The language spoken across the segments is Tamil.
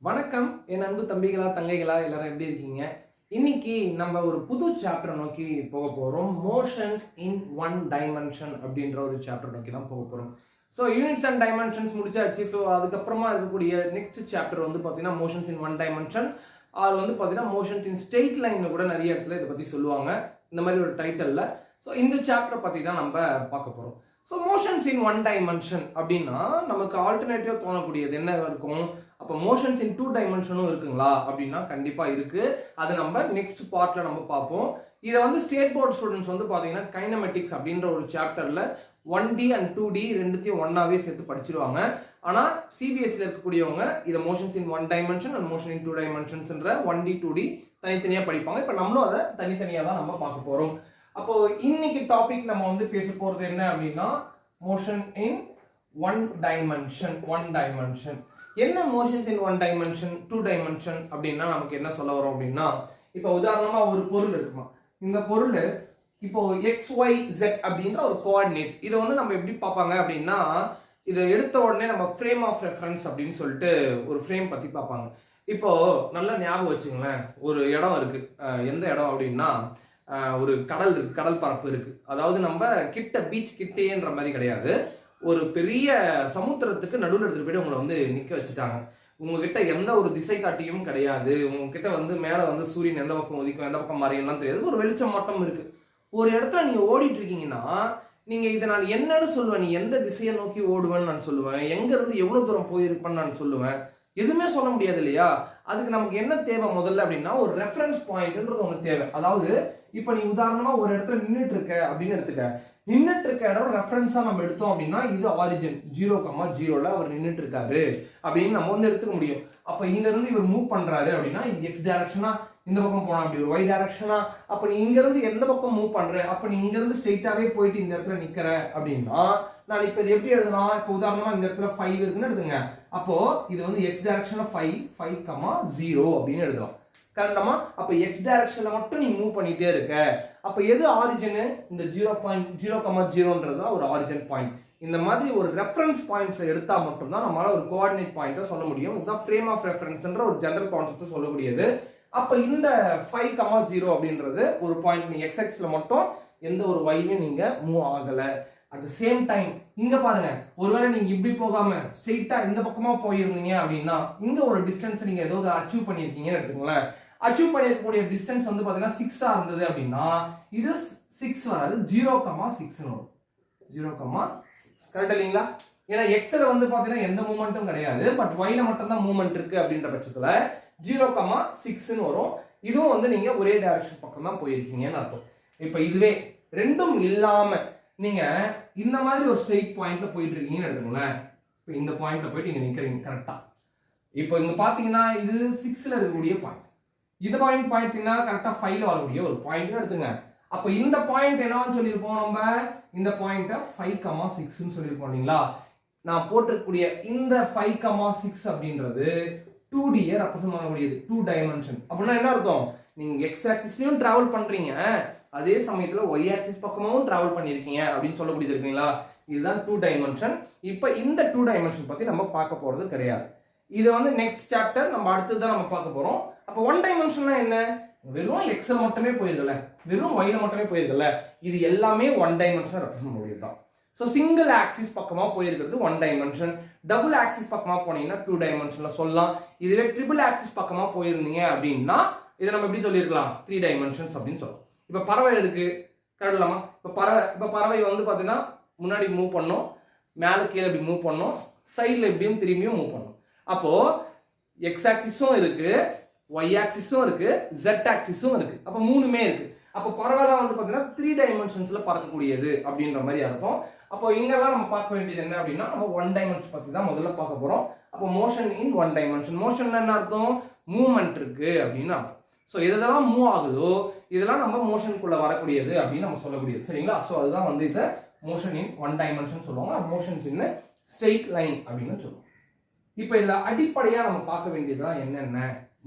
வணக்கம் என் அன்பு தம்பிகளா தங்கைகளா எல்லாரும் எப்படி இருக்கீங்க? இன்னைக்கு நம்ம ஒரு புது சாப்டர் நோக்கி போக போறோம். மோஷன்ஸ் இன் ஒன் டைமென்ஷன் அப்படின்ற ஒரு சாப்டர் நோக்கி தான் போக போறோம். ஸோ யூனிட்ஸ் அண்ட் டைமென்ஷன்ஸ் முடிச்சாச்சு. ஸோ அதுக்கப்புறமா இருக்கக்கூடிய நெக்ஸ்ட் சாப்டர் வந்து பார்த்தீங்கன்னா மோஷன்ஸ் இன் ஒன் டைமென்ஷன். அது வந்து பார்த்தீங்கன்னா மோஷன்ஸ் இன் ஸ்ட்ரெயிட் லைன்ல கூட நிறைய இடத்துல இதை பத்தி சொல்லுவாங்க, இந்த மாதிரி ஒரு டைட்டில்ல. ஸோ இந்த சாப்டரை பத்தி தான் நம்ம பார்க்க போறோம். So motions in one dimension அப்படின்னா நமக்கு ஆல்டர்னேட்டிவா தோணக்கூடியது என்ன இருக்கும்? அப்போ மோஷன்ஸ் இன் டூ டைமென்ஷனும் இருக்குங்களா அப்படின்னா கண்டிப்பா இருக்கு. அது நம்ம நெக்ஸ்ட் பார்ட்ல நம்ம பார்ப்போம். இதை வந்து ஸ்டேட் போர்ட் ஸ்டூடெண்ட்ஸ் வந்து பாத்தீங்கன்னா கைனமெட்டிக்ஸ் அப்படின்ற ஒரு சாப்டர்ல 1D அண்ட் 2D ரெண்டுத்தையும் ஒன்னாவே சேர்த்து படிச்சிருவாங்க. ஆனா சிபிஎஸ்சில இருக்கக்கூடியவங்க இதை motions in one dimension and motion in two டைமென்ஷன்ஸ்ன்ற 1D 2D தனித்தனியா படிப்பாங்க. இப்போ நம்மளும் அதை தனித்தனியா தான் நம்ம பார்க்க போறோம். அப்போ இன்னைக்கு டாபிக் நம்ம வந்து பேச போறது என்ன அப்படின்னா மோஷன் இன் ஒன் டைமென்ஷன். என்ன motions in one dimension two dimension அப்படின்னா நமக்கு என்ன சொல்ல வரும் அப்படின்னா, இப்போ உதாரணமா ஒரு பொருள் இருக்குமா, இந்த பொருள் இப்போ XYZ அப்படின்ற ஒரு கோஆர்டினேட். இதை வந்து நம்ம எப்படி பார்ப்பாங்க அப்படின்னா, இதை எடுத்த உடனே நம்ம ஃப்ரேம் ஆஃப் ரெஃபரன்ஸ் அப்படின்னு சொல்லிட்டு ஒரு ஃப்ரேம் பத்தி பார்ப்பாங்க. இப்போ நல்லா ஞாபகம் வச்சுங்களேன், ஒரு இடம் இருக்கு. எந்த இடம் அப்படின்னா ஒரு கடல் இருக்கு, கடல் பரப்பு இருக்கு. அதாவது நம்ம கிட்ட பீச் கிட்டேன்ற மாதிரி கிடையாது, ஒரு பெரிய சமுத்திரத்துக்கு நடுவில் எடுத்துட்டு போயிட்டு உங்களை வந்து நிக்க வச்சுட்டாங்க. உங்ககிட்ட எந்த ஒரு திசை காட்டியும் கிடையாது. உங்ககிட்ட வந்து மேல வந்து சூரியன் எந்த பக்கம் உதிக்கும் எந்த பக்கம் மறையலாம் தெரியாது, ஒரு வெளிச்சம் மட்டும் இருக்கு. ஒரு இடத்துல நீங்க ஓடிட்டு இருக்கீங்கன்னா நீங்க இதை நான் என்னன்னு சொல்லுவேன், நீ எந்த திசையை நோக்கி ஓடுவேன்னு நான் சொல்லுவேன், எங்க இருந்து எவ்வளவு தூரம் போயிருப்பேன்னு நான் சொல்லுவேன், எதுவுமே சொல்ல முடியாது இல்லையா? அதுக்கு நமக்கு என்ன தேவை முதல்ல அப்படின்னா ஒரு ரெஃபரன்ஸ் பாயிண்ட்ன்றது ஒன்று தேவை. அதாவது இப்ப நீ உதாரணமா ஒரு இடத்துல நின்றுட்டு இருக்க அப்படின்னு எடுத்துக்க, நின்றுட்டு இருக்க இடம் ரெஃபரன்ஸா நம்ம எடுத்தோம் அப்படின்னா இது ஆரிஜின் 0,0ல அவர் நின்றுட்டு இருக்காரு அப்படின்னு நம்ம வந்து எடுத்துக்க முடியும். அப்ப இங்க இருந்து இவர் மூவ் பண்றாரு அப்படின்னா இது எக்ஸ் டைரக்ஷனா, இந்த பக்கம் போனா அப்படி ஒரு ஒய் டைரக்ஷனா. அப்ப நீ இங்க இருந்து எந்த பக்கம் மூவ் பண்ற, அப்ப நீ இங்க இருந்து ஸ்ட்ரெயிட்டாவே போயிட்டு இந்த இடத்துல நிக்கிற அப்படின்னா நான் இப்ப இது எப்படி எழுதலாம்? இப்ப உதாரணமா இந்த இடத்துல 5 இருக்குன்னு எடுத்துங்க. அப்போ இது வந்து எக்ஸ் டைரக்ஷன்ல 5,0 அப்படின்னு எழுதலாம். கரெக்டாமா? அப்ப எக்ஸ் டைரக்ஷன்ல மட்டும் நீ மூவ் பண்ணிட்டே இருக்க. அப்ப எது ஆரிஜின்? இந்த 0,0ன்றது ஒரு ஆரிஜின் பாயிண்ட். இந்த மாதிரி ஒரு ரெஃபரன்ஸ் பாயிண்ட்ஸ் எடுத்தா மட்டும் தான் நம்மளால ஒரு கோஆர்டினேட் பாயிண்ட்டை சொல்ல முடியும். இதுதான் ஃப்ரேம் ஆஃப் ரெஃபரன்ஸ்ன்ற ஒரு ஜெனரல் கான்செப்ட் சொல்லக்கூடியது. அப்ப இந்த 5,0 அப்படின்றது ஒரு பாயிண்ட். நீ எக்ஸ் எக்ஸ்ல மட்டும் எந்த ஒரு வையும் நீங்க மூவ் ஆகல. அட் த சேம் டைம் இங்க பாருங்க, ஒருவேளை நீங்க இப்படி போகாம ஸ்ட்ரெயிட்டா இந்த பக்கமா போயிருந்தீங்க அப்படின்னா இங்க ஒரு டிஸ்டன்ஸ் நீங்க ஏதோ அச்சீவ் பண்ணிருக்கீங்கன்னு எடுத்துக்கோங்களேன். அச்சீவ் பண்ணிருக்கக்கூடிய டிஸ்டன்ஸ் வந்து பாத்தீங்கன்னா 6 இருந்தது அப்படின்னா இது 6 வராது, 0,6 வரும். 0,6 கரெக்ட் இல்லைங்களா? ஏன்னா எக்ஸ்ல வந்து பாத்தீங்கன்னா எந்த மூவ்மெண்ட்டும் கிடையாது, பட் ஒய்ல மட்டும் தான் மூவ்மெண்ட் இருக்கு அப்படின்ற பட்சத்துல 0,6 வரும். இதுவும் வந்து நீங்க ஒரே டைரக்ஷன் பக்கம் தான் போயிருக்கீங்கன்னு அர்த்தம். இப்ப இதுவே ரெண்டும் இல்லாம நீங்க இந்த மாதிரி ஒரு ஸ்ட்ரெயிட் பாயிண்ட்ல போயிட்டு இருக்கீங்கன்னு எடுத்துக்கோங்களேன். இப்போ இந்த பாயிண்ட்ல போயிட்டு நீங்க நிக்கிறீங்க கரெக்டா. இப்போ இங்க பாத்தீங்கன்னா இது 6ல இருக்கக்கூடிய பாயிண்ட், இந்த பாயிண்ட் பாத்தீங்கன்னா கரெக்டா 5ல வரக்கூடிய ஒரு பாயிண்ட் எடுத்துங்க. அப்ப இந்த பாயிண்ட் என்னன்னு சொல்லியிருப்போம், நம்ம இந்த பாயிண்ட 5,6ன்னு சொல்லியிருப்போம் இல்லைங்களா? நான் போட்டிருக்கக்கூடிய இந்த 5,6 அப்படின்றது 2D ரெப்ரசன்ட் பண்ணக்கூடியது, 2 டைமென்ஷன். அப்படின்னா என்ன அர்த்தம்? நீங்க எக்ஸ் ஆக்சிஸ்லயும் டிராவல் பண்றீங்க, அதே சமயத்துல ஒய் ஆக்சிஸ் பக்கமும் டிராவல் பண்ணிருக்கீங்க அப்படின்னு சொல்லக்கூடியது இருக்குங்களா? இதுதான் 2 டைமென்ஷன். இப்போ இந்த 2 டைமென்ஷன் பத்தி நம்ம பார்க்க போறது கிடையாது. இது வந்து நெக்ஸ்ட் சாப்டர் நம்ம அடுத்ததான் நம்ம பார்க்க போறோம். அப்போ ஒன் டைமென்ஷன்னா என்ன? வெறும் எக்ஸ்ல மட்டுமே போயிருக்கல, வெறும் ஒய்ல மட்டுமே போயிருக்கல, இது எல்லாமே ஒன் டைமென்ஷன் ரெப்ரசன்ட் பண்ணியதுதான். ஸோ சிங்கிள் ஆக்சிஸ் பக்கமா போயிருக்கிறது ஒன் டைமென்ஷன், டபுள் ஆக்சிஸ் பக்கமா போனீங்கன்னா 2 டைமென்ஷன்ல சொல்லலாம். இதுவே ட்ரிபிள் ஆக்சிஸ் பக்கமா போயிருந்தீங்க அப்படின்னா இதை நம்ம எப்படி சொல்லியிருக்கலாம்? 3 டைமென்ஷன்ஸ் அப்படின்னு சொல்லலாம். இப்ப பறவை இருக்கு கடலாமா? இப்ப பறவை வந்து பாத்தீங்கன்னா முன்னாடி மூவ் பண்ணும், மேல கீழே இப்படி மூவ் பண்ணும், சைட்ல இப்படியும் திரும்பியும் மூவ் பண்ணும். அப்போ எக்ஸ் ஆக்சிஸும் இருக்கு, ஒய் ஆக்சிஸும் இருக்கு, ஜெட் ஆக்சிஸும் இருக்கு. அப்ப மூணுமே இருக்கு. அப்போ பறவைலாம் வந்து பாத்தீங்கன்னா 3 டைமென்ஷன்ஸ்ல பறக்கக்கூடியது அப்படின்ற மாதிரி அர்த்தம். அப்போ இங்கெல்லாம் நம்ம பார்க்க வேண்டியது என்ன அப்படின்னா நம்ம ஒன் டைமென்ஷன் பத்தி தான் முதல்ல பார்க்க போறோம். அப்போ motion in one dimension. Motion என்ன அர்த்தம்? மூவ்மெண்ட் இருக்கு அப்படின்னு அர்த்தம். ஸோ எதெல்லாம் மூவ் ஆகுதோ இதெல்லாம் நம்ம மோஷனுக்குள்ள வரக்கூடியது அப்படின்னு நம்ம சொல்லக்கூடியது, சரிங்களா? ஸோ அதுதான் வந்து இதை மோஷன் இன் ஒன் டைமென்ஷன் சொல்லுவாங்க. மோஷன்ஸ் இன் ஸ்ட்ரெயிட் லைன் அப்படின்னு சொல்லுவோம். இப்போ இதுல அடிப்படையா நம்ம பார்க்க வேண்டியதுதான் என்னென்ன,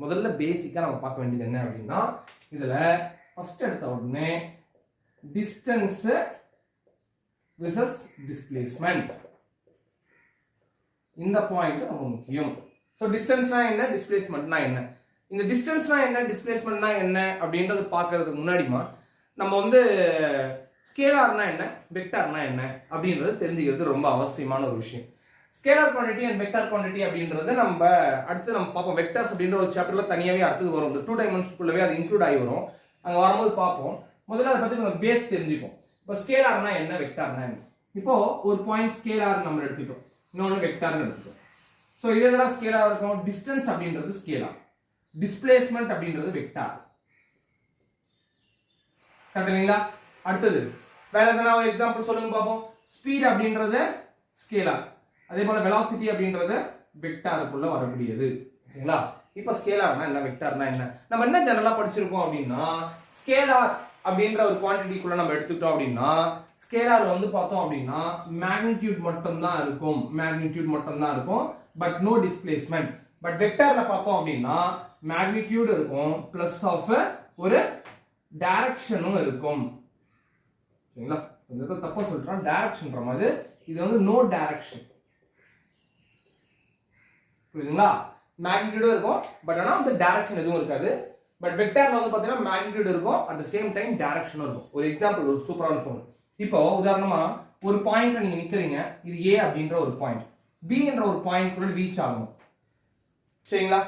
முதல்ல பேசிக்கா நம்ம பார்க்க வேண்டியது என்ன அப்படின்னா, இதுல ஃபர்ஸ்ட் எடுத்த உடனே டிஸ்டன்ஸ் விசஸ் டிஸ்பிளேஸ்மெண்ட், இந்த பாயிண்ட் ரொம்ப முக்கியம். ஸோ டிஸ்டன்ஸ்னா என்ன, டிஸ்பிளேஸ்மெண்ட்னா என்ன, இந்த டிஸ்டன்ஸ்னா என்ன, டிஸ்பிளேஸ்மெண்ட்னா என்ன அப்படின்றது பார்க்கறதுக்கு முன்னாடிமா நம்ம வந்து ஸ்கேலார்னா என்ன, வெக்டார்னா என்ன அப்படின்றது தெரிஞ்சுக்கிறது ரொம்ப அவசியமான ஒரு விஷயம். Scalar quantity and vector quantity அப்படின்றது நம்ம அடுத்து நம்ம பார்ப்போம். வெக்டார்ஸ் அப்படின்ற ஒரு சாப்டர்ல தனியாகவே அடுத்தது வரும். இந்த 2 டைமென்ஷனுக்குள்ளவே அது இன்க்ளூட் ஆகி வரும். அங்கே வரும்போது பார்ப்போம். முதல்ல அதை பற்றி நம்ம பேஸ் தெரிஞ்சுப்போம். இப்போ ஸ்கேலார்னா என்ன, வெக்டார்னா என்ன. இப்போ ஒரு பாயிண்ட் ஸ்கேலார் நம்ம எடுத்துட்டோம், இன்னொன்று வெக்டார்னு எடுத்துட்டோம். ஸோ இதெல்லாம் ஸ்கேலாக இருக்கும். டிஸ்டன்ஸ் அப்படின்றது ஸ்கேலார், டிஸ்பிளேஸ்மெண்ட் அப்படின்றது வெக்டார். கரெக்டுங்களா? அடுத்தது வேற எதனா ஒரு எக்ஸாம்பிள் சொல்லுங்க பார்ப்போம். ஸ்பீட் அப்படின்றது ஸ்கேலார், அதே போல வெலாசிட்டி அப்படின்றது வெக்டாருக்குள்ள வரக்கூடியது. ஓகேங்களா? இப்போ ஸ்கேலார்னா என்ன, வெக்டார்னா என்ன, நம்ம என்ன ஜெனரலா படிச்சிருக்கோம் அப்படின்னா, ஸ்கேலார் அப்படின்ற ஒரு குவான்டிட்டிக்குள்ள நம்ம எடுத்துக்கிட்டோம் அப்படின்னா, ஸ்கேலார் வந்து பார்த்தோம் அப்படின்னா மேக்னிடியூட் மட்டும் தான் இருக்கும், மேக்னிடியூட் மட்டும் தான் இருக்கும், பட் நோ டிஸ்பிளேஸ்மெண்ட். பட் வெக்டார்ல பார்த்தோம் அப்படின்னா மேக்னிடியூட் இருக்கும், பிளஸ் ஆஃப் ஒரு டைரக்ஷனும் இருக்கும். சரிங்களா? இந்த தப்பா சொல்றேன், டைரக்ஷன்ற மாதிரி, இது வந்து நோ டைரக்ஷன். புரியுதுங்களா? மேக்னிடியூடும் இருக்கும், பட் ஆனால் வந்து டைரக்ஷன் எதுவும் இருக்காது. பட் வெக்டார்ல வந்து பார்த்தீங்கன்னா மேக்னிடியூட் இருக்கும், அட் த சேம் டைம் டைரக்ஷனும் இருக்கும். ஒரு எக்ஸாம்பிள், ஒரு சூப்பரான சொல்லுங்க. இப்போ உதாரணமா ஒரு பாயிண்ட்ல நீங்க நிக்கிறீங்க, இது ஏ அப்படின்ற ஒரு பாயிண்ட், பி என்ற ஒரு பாயிண்ட் கூட ரீச் ஆகணும். சரிங்களா?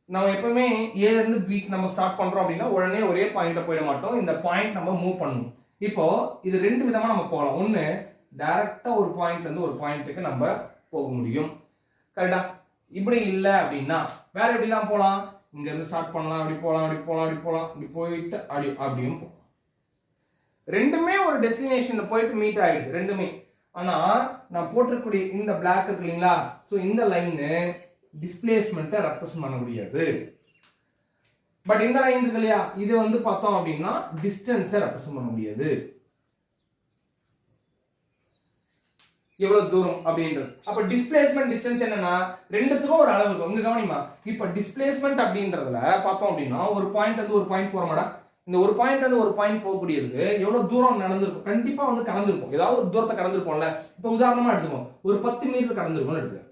நம்ம எப்பவுமே ஏல இருந்து பிக்கு நம்ம ஸ்டார்ட் பண்றோம் அப்படின்னா உடனே ஒரே பாயிண்ட்ல போயிட மாட்டோம். இந்த பாயிண்ட் நம்ம மூவ் பண்ணணும். இப்போ இது ரெண்டு விதமா நம்ம போகலாம். ஒன்னு டைரக்டா ஒரு பாயிண்ட்ல இருந்து ஒரு பாயிண்ட்டுக்கு நம்ம போக முடியும். கரெக்டா? இப்படி இல்லை அப்படின்னா வேற எப்படிலாம் போகலாம். இங்க இருந்து ஸ்டார்ட் பண்ணலாம், அப்படி போகலாம், அப்படி போகலாம், அப்படி போகலாம், இப்படி போயிட்டு அப்படியும் போகலாம். ரெண்டுமே ஒரு டெஸ்டினேஷன்ல போயிட்டு மீட் ஆயிடுது ரெண்டுமே. ஆனா நான் போட்டிருக்கக்கூடிய இந்த பிளாக் இருக்கு இல்லைங்களா, ஸோ இந்த லைனு டிஸ்பிளேஸ்மெண்ட்டை ரெப்ரசன்ட் பண்ண முடியாது. பட் இந்த லைன் இருக்கு இல்லையா, இது வந்து பார்த்தோம் அப்படின்னா டிஸ்டன்ஸை ரெப்ரசன்ட் பண்ண முடியாது. எவ்வளவு தூரம் அப்படின்றது. அப்ப டிஸ்பிளேஸ்மெண்ட் டிஸ்டன்ஸ் என்னன்னா ரெண்டுத்துக்கும் ஒரு அளவு இருக்கும். இங்க கவனிமா, இப்ப டிஸ்பிளேஸ்மெண்ட் அப்படின்றதுல பார்த்தோம் அப்படின்னா ஒரு பாயிண்ட் வந்து ஒரு பாயிண்ட் போறோம்டா, இந்த ஒரு பாயிண்ட் வந்து ஒரு பாயிண்ட் போகக்கூடியது எவ்வளவு தூரம் நடந்திருக்கும், கண்டிப்பா வந்து கடந்திருக்கும், ஏதாவது ஒரு தூரத்தை கடந்திருப்போம்ல. இப்ப உதாரணமா எடுத்துக்கோம், ஒரு 10 மீட்டர் கடந்திருக்கும்னு எடுத்துக்க.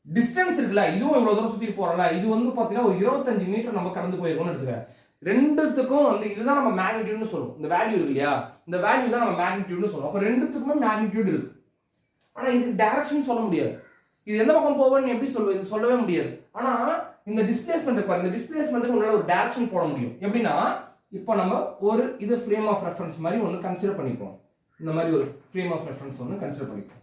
டிஸ்டன்ஸ் இருக்குல்ல, இதுவும் இவ்வளவு தூரம் சுத்தி போறோம்ல, இது வந்து பாத்தீங்கன்னா ஒரு 25 மீட்டர் நம்ம கடந்து போயிருக்கோம்னு எடுத்துக்க. ரெண்டுத்துக்கும் வந்து இதுதான் நம்ம மேக்னிடியூட்னு சொல்லுவோம். இந்த வேல்யூ இருக்கு இல்லையா, இந்த வேல்யூ தான் நம்ம மேக்னிடியூட்னு சொல்லுவோம். அப்ப ரெண்டுத்துக்குமே மேக்னிடியூட் இருக்கு. ஆனா இதுக்கு டைரக்ஷன் சொல்ல முடியாது. இது எந்த பக்கம் போகும்னு எப்படி சொல்லுவது, இது சொல்லவே முடியாது. ஆனா இந்த டிஸ்பிளேஸ்மெண்ட் இருக்கு, இந்த டிஸ்பிளேஸ்மெண்ட்டுக்கு உங்களால ஒரு டைரக்ஷன் போட முடியும். எப்படின்னா இப்போ நம்ம ஒரு இது ஃப்ரேம் ஆஃப் ரெஃபரன்ஸ் மாதிரி ஒன்று கன்சிடர் பண்ணிப்போம். இந்த மாதிரி ஒரு ஃப்ரேம் ஆஃப் ரெஃபரன்ஸ் ஒன்று கன்சிடர் பண்ணிப்போம்.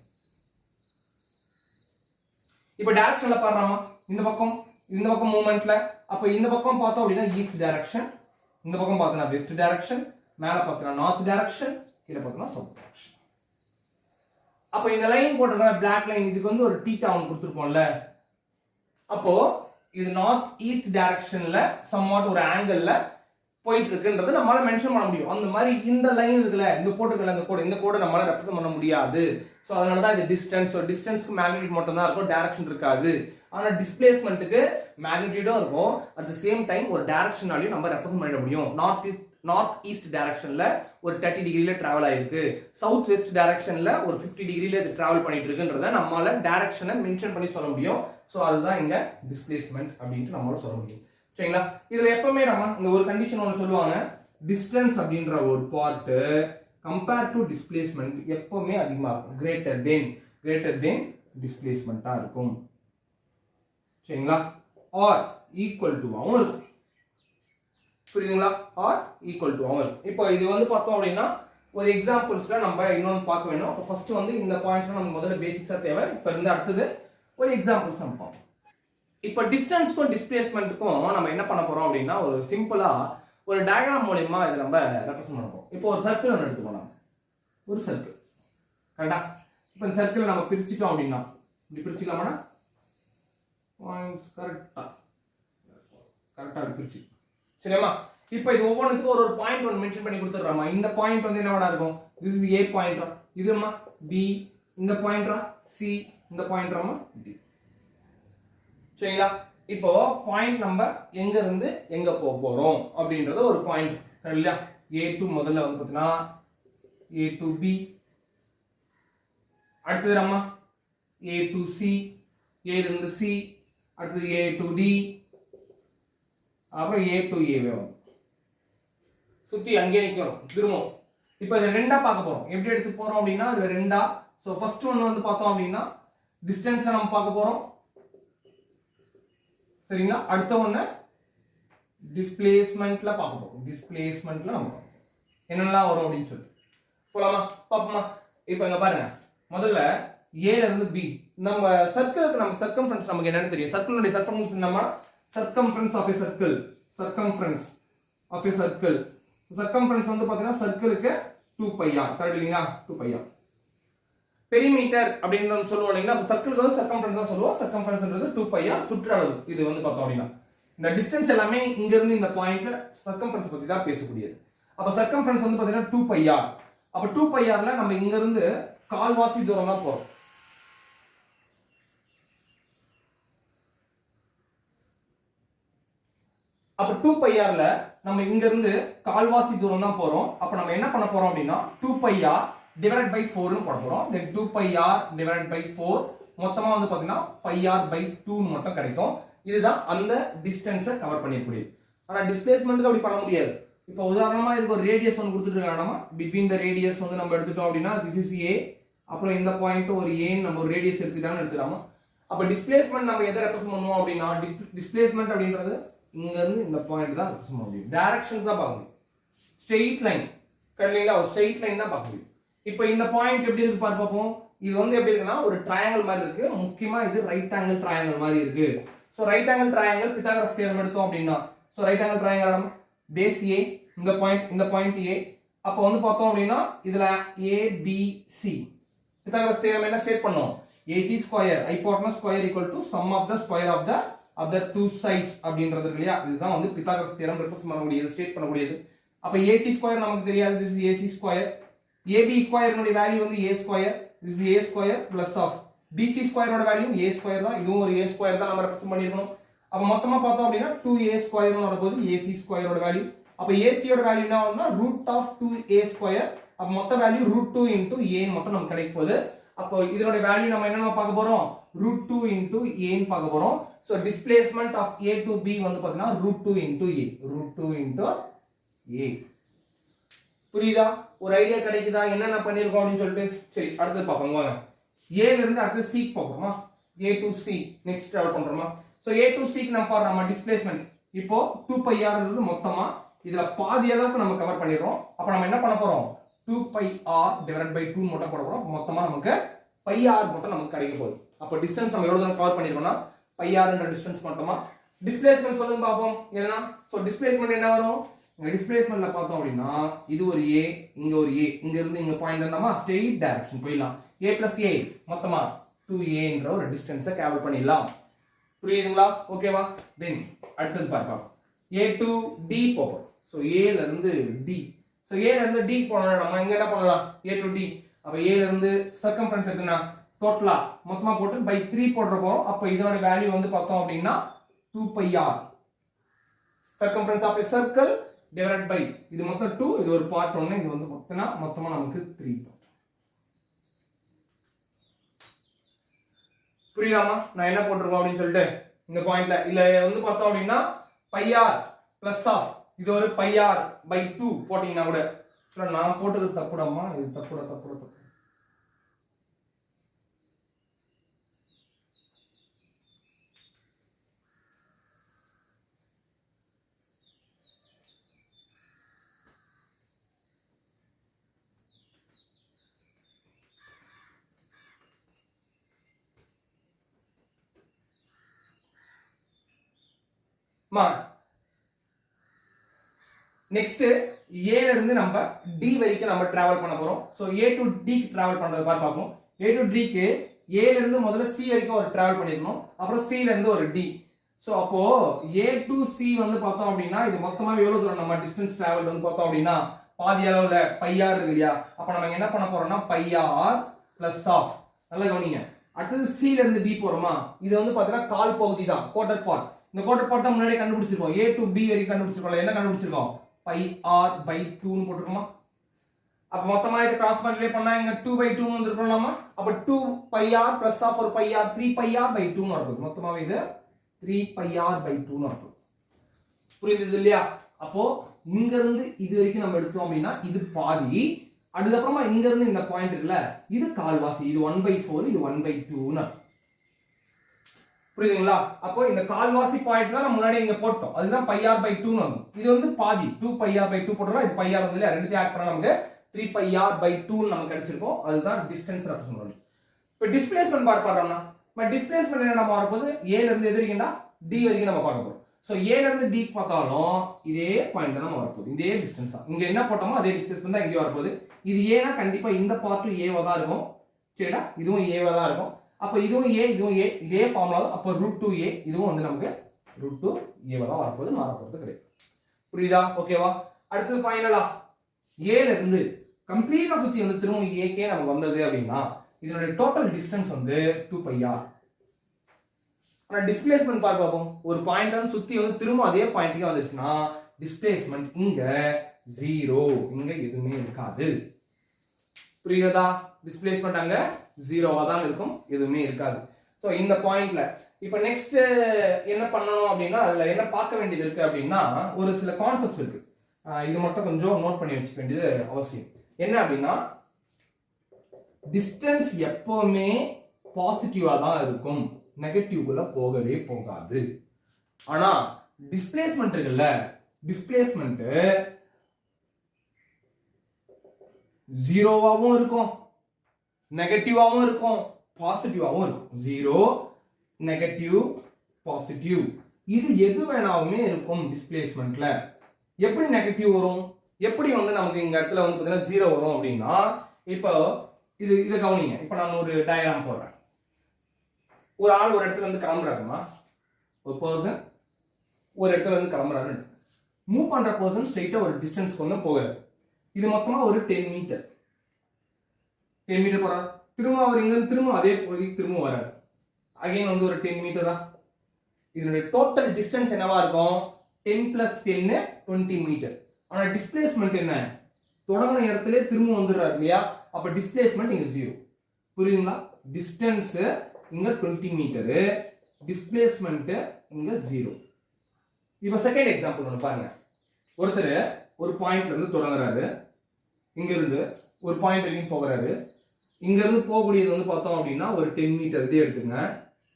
இப்போ டைரக்ஷன்ல பாருறாமா, இந்த பக்கம் மூவ்மெண்ட்ல, அப்ப இந்த பக்கம் பார்த்தோம் அப்படின்னா ஈஸ்ட் டைரக்ஷன், இந்த பக்கம் பார்த்தோம்னா வெஸ்ட் டைரக்ஷன், மேல பார்த்தோம்னா நார்த் டைரக்ஷன், கீழே பார்த்தோம்னா சவுத் டைரக்ஷன். அப்ப இந்த லைன் போட்டிருக்க பிளாக் லைன், இதுக்கு வந்து ஒரு தீட்டா ஒன்று கொடுத்துருப்போம்ல. அப்போ இது நார்த் ஈஸ்ட் டைரக்ஷன்ல சம்வாட் ஒரு ஆங்கிள் போயிட்டு இருக்குன்றது நம்மளால மென்ஷன் பண்ண முடியும். அந்த மாதிரி இந்த லைன் இருக்குல்ல, இந்த போட்டுக்கல, இந்த கோடு நம்மளால ரெப்ரசென்ட் பண்ண முடியாது. ஸோ அதனால தான் இது டிஸ்டன்ஸ். ஸோ டிஸ்டன்ஸ்க்கு மேக்னிடியூட் மட்டும் தான் இருக்கும், டைரக்ஷன் இருக்காது. ஆனால் டிஸ்பிளேஸ்மெண்ட்டுக்கு மேக்னிடியூடும் இருக்கும், அட் த சேம் டைம் ஒரு டைரக்ஷனாலையும் நம்ம ரெப்ரசென்ட் பண்ணிட முடியும். நார்த் ஈஸ்ட் டைரக்ஷன்ல ஒரு 30 டிகிரில டிராவல் ஆயிருக்கு, சவுத் வெஸ்ட் டைரக்ஷன்ல ஒரு 50 டிகிரில இது டிராவல் பண்ணிட்டு இருக்குன்றத நம்மளால டைரக்ஷனை மென்ஷன் பண்ணி சொல்ல முடியும். ஸோ அதுதான் இங்க டிஸ்பிளேஸ்மெண்ட் அப்படின்ட்டு நம்மளால சொல்ல முடியும். சரிங்களா? இதுல எப்பவுமே நம்ம இந்த ஒரு கண்டிஷன் ஒன்று சொல்லுவாங்க, டிஸ்டன்ஸ் அப்படின்ற ஒரு பார்ட் கம்பேர் டு டிஸ்பிளேஸ்மெண்ட் எப்பவுமே அதிகமா இருக்கும், கிரேட்டர் தென் டிஸ்பிளேஸ்மெண்டா இருக்கும். சரிங்களா? ஆர் ஈக்குவல் டு ஆகும் இருக்கும். புரியுதுங்களா? ஆர் ஈக்குவல் டு ஆகும். இப்போ இது வந்து பார்த்தோம் அப்படின்னா ஒரு எக்ஸாம்பிள்ஸ்ல நம்ம இன்னொன்று பார்க்க வேணும். ஃபர்ஸ்ட் வந்து இந்த பாயிண்ட்ஸ் நம்ம முதல்ல பேசிக்ஸா தேவை. இப்போ இருந்து அடுத்தது ஒரு எக்ஸாம்பிள்ஸ் நம்ம பார்ப்போம். இப்போ டிஸ்டன்ஸ்க்கும் டிஸ்பிளேஸ்மெண்ட்டுக்கும் நம்ம என்ன பண்ண போறோம் அப்படின்னா ஒரு சிம்பிளா ஒரு டயக்ராம் மூலமா இதை நம்ம ரெப்ரசென்ட் பண்ண போறோம். இப்போ ஒரு சர்க்கிள் ஒன்று எடுத்துக்கணும், ஒரு சர்க்கிள். கரெக்டா? இப்போ இந்த சர்க்கிள் நம்ம பிரிச்சுட்டோம் அப்படின்னா இப்படி பிரிச்சுக்கலாமா, பாயிண்ட்ஸ் கரெக்டா பிரிச்சு. சரியாமா? இப்போ இது ஒவ்வொன்றுக்கும் ஒரு பாயிண்ட் ஒன்று மென்ஷன் பண்ணி கொடுத்துடுறாமா. இந்த பாயிண்ட் வந்து என்னவா இருக்கும், திஸ் இஸ் ஏ பாயிண்ட், இதுமா பி, இந்த பாயிண்ட்ரா சி, இந்த பாயிண்ட்ராமா டி. சரிங்களா? இப்போ பாயிண்ட் நம்ம எங்க இருந்து எங்க போக போறோம் அப்படின்றது ஒரு பாயிண்ட் இல்லையா. ஏ டு முதல்ல வந்து பார்த்தீங்கன்னா ஏ டு பி, அடுத்தது நம்ம ஏ டு சி, ஏ இருந்து சி, அடுத்தது a to d, அப்புறம் a to a வரும். சுத்தி அங்கே நிற்கும் திரும்பவும். இப்போ இதை ரெண்டா பார்க்க போறோம். எப்படி எடுத்து போறோம் அப்படின்னா இதுல ரெண்டா. ஸோ ஃபர்ஸ்ட் ஒன்று வந்து பார்த்தோம் அப்படின்னா டிஸ்டன்ஸை நம்ம பார்க்க போறோம். சரிங்களா? அடுத்த ஒன்று டிஸ்பிளேஸ்மெண்ட்ல பார்க்க போறோம். டிஸ்பிளேஸ்மெண்ட்ல நம்ம என்னெல்லாம் வரும் அப்படின்னு சொல்லிட்டு போலாமா? பாப்போமா? இப்போ இங்க பாருங்க, முதல்ல ஏல இருந்து பி. நம்ம சர்க்கிளுக்கு நம்ம சர்க்கம்ஃபரன்ஸ் நமக்கு என்னன்னு தெரியும். சர்க்கிளுடைய சர்க்கம்ஃபரன்ஸ் நம்ம circumference of a circle. Circumference of a circle. Circumference வந்து பாத்தீங்கன்னா சர்க்கிளுக்கு 2πr. கரெக்ட் இல்லைங்களா? 2πr. பெரிமீட்டர் அப்படின்னு சொல்லுவோம் இல்லைங்களா? சர்க்கிளுக்கு வந்து சர்க்கம்ஃபரன்ஸ் தான் சொல்லுவோம். சர்க்கம்ஃபரன்ஸ்ன்றது 2πr சுற்றளவு. இது வந்து பார்த்தோம் அப்படின்னா இந்த டிஸ்டன்ஸ் எல்லாமே இங்க இருந்து இந்த பாயிண்ட்ல சர்க்கம்ஃபரன்ஸ் பத்தி தான் பேசக்கூடியது. அப்ப சர்க்கம்ஃபரன்ஸ் வந்து பாத்தீங்கன்னா 2πr. அப்ப 2πrல நம்ம இங்க இருந்து கால்வாசி தூரம் தான் போறோம். அப்ப 2πrல நம்ம இங்க இருந்து கால்வாசி தூரம் தான் போறோம். அப்ப நம்ம என்ன பண்ண போறோம் அப்படின்னா 2πr divided by 4 னு போட போறோம். then 2πr divided by 4 மொத்தமா வந்து பாத்தீங்கன்னா πr by 2 மட்டும் கிடைக்கும். இதுதான் அந்த டிஸ்டன்ஸை கவர் பண்ணியக்கூடியது. ஆனா டிஸ்பிளேஸ்மென்ட்க்கு அப்படி பண்ண முடியாது. இப்போ உதாரணமா இதுக்கு ஒரு ரேடியஸ் ஒன்று கொடுத்துருக்காங்க. பிட்வீன் த ரேடியஸ் வந்து நம்ம எடுத்துட்டோம் அப்படின்னா this is a, அப்புறம் இந்த பாயிண்ட் ஒரு a நம்ம ஒரு ரேடியஸ் எடுத்துட்டான்னு எடுத்துலாமா? அப்ப டிஸ்பிளேஸ்மென்ட் நம்ம எதை ரெப்ரசன்ட் பண்ணுவோம் அப்படின்னா டிஸ்பிளேஸ்மென்ட் அப்படின்றது இங்க இருந்து இந்த பாயிண்ட் தான் ரெப்ரசன்ட் பண்ண முடியும். டைரக்ஷன்ஸ் தான் பார்க்க முடியும். ஸ்ட்ரெயிட் லைன் கரெக்ட்ங்களா? ஒரு ஸ்ட்ரெயிட் லைன் தான் பார்க்க முடியும். இப்போ இந்த பாயிண்ட் எப்படி இருக்கு பார்ப்போம். இது வந்து எப்படி இருக்குன்னா ஒரு ட்ரையாங்கிள் மாதிரி இருக்கு. முக்கியமா இது ரைட் ஆங்கிள் ட்ரையாங்கிள் மாதிரி இருக்கு. So right angle triangle Pythagoras theorem எடுத்தோம் அப்படின்னா so right angle triangle base a, இந்த பாயிண்ட் a. அப்ப வந்து பார்த்தோம் அப்படின்னா இதுல ABC பித்தாகரஸ் தியரம் என்ன ஸ்டேட் பண்ணோம்? AC square hypotenuse square equal to sum of the square of the other two sides அப்படின்றது இல்லையா? இதுதான் வந்து பித்தாகரஸ் தியரம் ரெப்ரசன்ட் பண்ணக்கூடியது, ஸ்டேட் பண்ணக்கூடியது. அப்ப AC ஸ்கொயர் நமக்கு தெரியாது. this is AC square. AB square உடைய வேல்யூ வந்து A square. this is A square plus of BC square ஓட வேல்யூ A ஸ்கொயர் தான். இதுவும் ஒரு A ஸ்கொயர் தான் நம்ம ரெப்ரசன்ட் பண்ணிருக்கணும். அப்ப மொத்தமா பார்த்தோம் அப்படின்னா 2A ஸ்கொயர் னு வரப்போகுது AC ஸ்கொயர் ஓட வேல்யூ. அப்ப AC ஓட வேல்யூ என்ன வரும்னா √2A ஸ்கொயர். அப்ப மொத்த வேல்யூ √2 * A மட்டும் நமக்கு கிடைக்க போகுது. அப்போ இதோட வேல்யூ நம்ம என்னன்னு பார்க்க போறோம்? √2 * A ன்னு பார்க்க போறோம். So displacement of A to B வந்து பாத்தீங்கன்னா √2 * A. √2 * A. புரியுதா? ஒரு ஐடியா கிடைக்குதா என்னென்ன பண்ணிருக்கோம் அப்படின்னு சொல்லிட்டு? சரி, அடுத்து பாப்போம் வாங்க. A ல இருந்து அடுத்து C க்கு போறோமா? A to C next travel பண்றோமா? சோ A to C க்கு நம்ம பாறோமா டிஸ்பிளேஸ்மென்ட். இப்போ 2πr ன்றது மொத்தமா இதுல பாதி அளவுக்கு நம்ம கவர் பண்ணிரோம். அப்ப நம்ம என்ன பண்ண போறோம்? 2πr divided by 2 மட்டும் போட போறோம். மொத்தமா நமக்கு πr மட்டும் நமக்கு கிடைக்க போகுது. அப்ப டிஸ்டன்ஸ் நம்ம எவ்வளவு தூரம் கவர் பண்ணிருக்கோம்னா πr என்ற டிஸ்டன்ஸ் மட்டுமா. டிஸ்பிளேஸ்மென்ட் சொல்லுங்க பாப்போம். எதனா? சோ டிஸ்பிளேஸ்மென்ட் என்ன வரும்? இங்க டிஸ்பிளேஸ்மென்ட்ல பார்த்தோம் அப்படின்னா இது ஒரு a, இங்க ஒரு a, இங்க இருந்து இங்க பாயிண்ட் என்னமா ஸ்ட்ரெயிட் டைரக்ஷன் போயிடலாம். a + a மொத்தமா 2a என்ற ஒரு டிஸ்டன்ஸை டிராவல் பண்ணிடலாம். புரியுதுங்களா? ஓகேவா? தென் அடுத்து பார்ப்போம். a to d போறோம். சோ a ல இருந்து d. சோ a ல இருந்து d போறோம்னா நம்ம இங்க என்ன பண்ணலாம்? a to d. அப்ப a ல இருந்து சர்க்கம்ஃபரன்ஸ் எடுத்துனா டோட்டலா மொத்தமா போட்டு by 3 போடுற போறோம். அப்ப இதோட வேல்யூ வந்து பார்த்தோம் அப்படின்னா 2πr. Circumference of a circle divided by இது மொத்தம் 2, இது ஒரு பார்ட் 1, இது வந்து மொத்தமா நமக்கு 3. புரியுதாமா? நான் என்ன போட்டுருக்கோம் அப்படின்னு சொல்லிட்டு இந்த பாயிண்ட்ல இல்ல வந்து பார்த்தோம் அப்படின்னா πr பிளஸ் ஆஃப் இது ஒரு πr by 2 போட்டீங்கன்னா கூட நான் போட்டது தப்புடாமா. இது தப்புடா. நெக்ஸ்ட் A ல இருந்து நம்ம D வரைக்கும் நம்ம டிராவல் பண்ண போறோம். சோ A to D க்கு டிராவல் பண்றது பார்ப்போம். A to D க்கு A ல இருந்து முதல்ல C வரைக்கும் ஒரு டிராவல் பண்ணிரணும். அப்புறம் C ல இருந்து ஒரு D. சோ அப்போ A to C வந்து பார்த்தோம் அப்படின்னா இது மொத்தமா எவ்வளவு தூரம் நம்ம டிஸ்டன்ஸ் டிராவல் வந்து பார்த்தோம் அப்படின்னா பாதி அளவுல πr இருக்கு இல்லையா? அப்ப நம்ம என்ன பண்ண போறோம்னா πr பிளஸ் ஆஃப். நல்லா கவனிங்க. அடுத்து C ல இருந்து D போறோமா? இது வந்து பாத்தீங்கன்னா கால் பகுதி தான், குவார்ட்டர் பார்ட். இந்த குவார்ட்டர் பார்ட் தான் முன்னாடியே கண்டுபிடிச்சிருக்கோம். A to B வரைக்கும் கண்டுபிடிச்சிருக்கோம். என்ன கண்டுபிடிச்சிருக்கோம்? πr by 2 னு போட்டுருக்கோமா? அப்ப மொத்தமா இத கிராஸ் மல்டிப்ளை பண்ணா இங்க 2 by 2 னு வந்திருக்கும்லாமா? அப்ப 2πr plus of ஒரு πr 3πr by 2 னு வருது. மொத்தமாவே இது 3 pi r by 2 அர்த்தம். புரியுது இல்லையா? அப்போ இங்க இருந்து இது வரைக்கும் நம்ம எடுத்தோம் அப்படின்னா இது பாதி. அதுக்கப்புறமா இங்க இருந்து இந்த பாயிண்ட் இருக்குல்ல, இது கால்வாசி. இது 1/4, இது 1/2. புரியுதுங்களா? அப்போ இந்த கால்வாசி பாயிண்ட் தான் நம்ம முன்னாடி இங்க போட்டோம். அதுதான் pi r by 2 வரும். இது வந்து பாதி 2 pi r by 2 போட்டோம்னா இது pi r வந்து இல்லையா, ரெண்டுத்தையும் ஆட் பண்ணா நமக்கு 3 pi r by 2 நமக்கு கிடைச்சிருக்கும். அதுதான் டிஸ்டன்ஸ் ரெப்ரசன்ட் பண்ணுது. இப்போ டிஸ்பிளேஸ்மென்ட் பார்க்கறோம்னா நம்ம டிஸ்பிளேஸ்மென்ட் என்ன நம்ம வரப்போது a ல இருந்து எது வரைக்கும்டா d வரைக்கும் நம்ம பார்க்க போறோம். சோ a ல இருந்து d க்கு பார்த்தாலும் இதே பாயிண்ட் தான் நம்ம வரப்போகுது. இதே டிஸ்டன்ஸ் தான். இங்க என்ன போட்டோமோ அதே டிஸ்பிளேஸ்மென்ட் தான் இங்க வரப்போகுது. இது a னா கண்டிப்பா இந்த பார்ட் a வா தான் இருக்கும். சரிடா? இதுவும் a வா தான் இருக்கும். அப்ப இதுவும் a இதுவும் a இதே ஃபார்முலா தான். அப்ப √2a இதுவும் வந்து நமக்கு √2a வா தான் வரப்போகுது. மாற போறது கிடையாது. புரியுதா? ஓகேவா? அடுத்து ஃபைனலா a ல இருந்து கம்ப்ளீட்டா சுத்தி வந்து திரும்ப a க்கே நமக்கு வந்தது அப்படின்னா இதனுடைய டோட்டல் டிஸ்டன்ஸ் வந்து 2 pi r. ஆனா டிஸ்பிளேஸ்மென்ட் பார்ப்போம். ஒரு பாயிண்ட் வந்து சுத்தி வந்து திரும்ப அதே பாயிண்ட்க்கு வந்துச்சுன்னா டிஸ்பிளேஸ்மென்ட் இங்க 0, இங்க எதுவுமே இருக்காது. புரியுதா? டிஸ்பிளேஸ்மென்ட் அங்க 0வா தான் இருக்கும், எதுவுமே இருக்காது. சோ இந்த பாயிண்ட்ல இப்போ நெக்ஸ்ட் என்ன பண்ணணும் அப்படின்னா அதுல என்ன பார்க்க வேண்டியது இருக்கு அப்படின்னா ஒரு சில கான்செப்ட்ஸ் இருக்கு. இது மட்டும் கொஞ்சம் நோட் பண்ணி வச்சுக்க வேண்டியது அவசியம். என்ன அப்படின்னா டிஸ்டன்ஸ் எப்பவுமே பாசிட்டிவா தான் இருக்கும், நெகட்டிவ்க்குள்ள போகவே போகாது. ஆனா டிஸ்பிளேஸ்மென்ட் இருக்குல்ல, டிஸ்பிளேஸ்மென்ட் 0வாவும் இருக்கும், நெகட்டிவாவும் இருக்கும், பாசிட்டிவாவும் இருக்கும். 0 நெகட்டிவ் பாசிட்டிவ் இது எது வேணாலுமே இருக்கும் டிஸ்பிளேஸ்மென்ட்ல. எப்படி நெகட்டிவ் வரும், எப்படி வந்து நமக்கு இந்த இடத்துல வந்து பாத்தீங்கன்னா 0 வரும் அப்படின்னா இப்போ இதை கவனிங்க. இப்போ நான் ஒரு டயக்ராம் போடுறேன். ஒரு ஆள் ஒரு இடத்துல இருந்து கிளம்புறாருமா, ஒரு பர்சன் ஒரு இடத்துல இருந்து கிளம்புறாரு. மூவ் பண்ற பர்சன் ஸ்ட்ரைட்டா ஒரு டிஸ்டன்ஸ் கொண்டு போகிறாரு. இது மொத்தமா ஒரு 10 மீட்டர். 10 மீட்டர் போறாரு. திரும்ப அவர் இங்க திரும்ப அதே பகுதிக்கு திரும்ப வராரு. அகைன் வந்து ஒரு 10 மீட்டரா. இதனுடைய டோட்டல் டிஸ்டன்ஸ் என்னவா இருக்கும்? 10 + 10 20 மீட்டர். ஆனா டிஸ்பிளேஸ்மென்ட் என்ன? தொடங்கின இடத்துல திரும்ப வந்துடுறாரு இல்லையா? அப்ப டிஸ்பிளேஸ்மென்ட் இங்க 0. புரியுதுங்களா? டிஸ்டன்ஸ் இங்க 20 மீட்டர், டிஸ்பிளேஸ்மென்ட் இங்க 0. இப்போ செகண்ட் எக்ஸாம்பிள் ஒன்று பாருங்க. ஒருத்தர் ஒரு பாயிண்ட்ல இருந்து தொடங்குறாரு, இங்க இருந்து ஒரு பாயிண்ட் வரைக்கும் போகிறாரு. இங்க இருந்து போகக்கூடியது வந்து பார்த்தோம் அப்படின்னா ஒரு 10 மீட்டர் இதே எடுத்துங்க.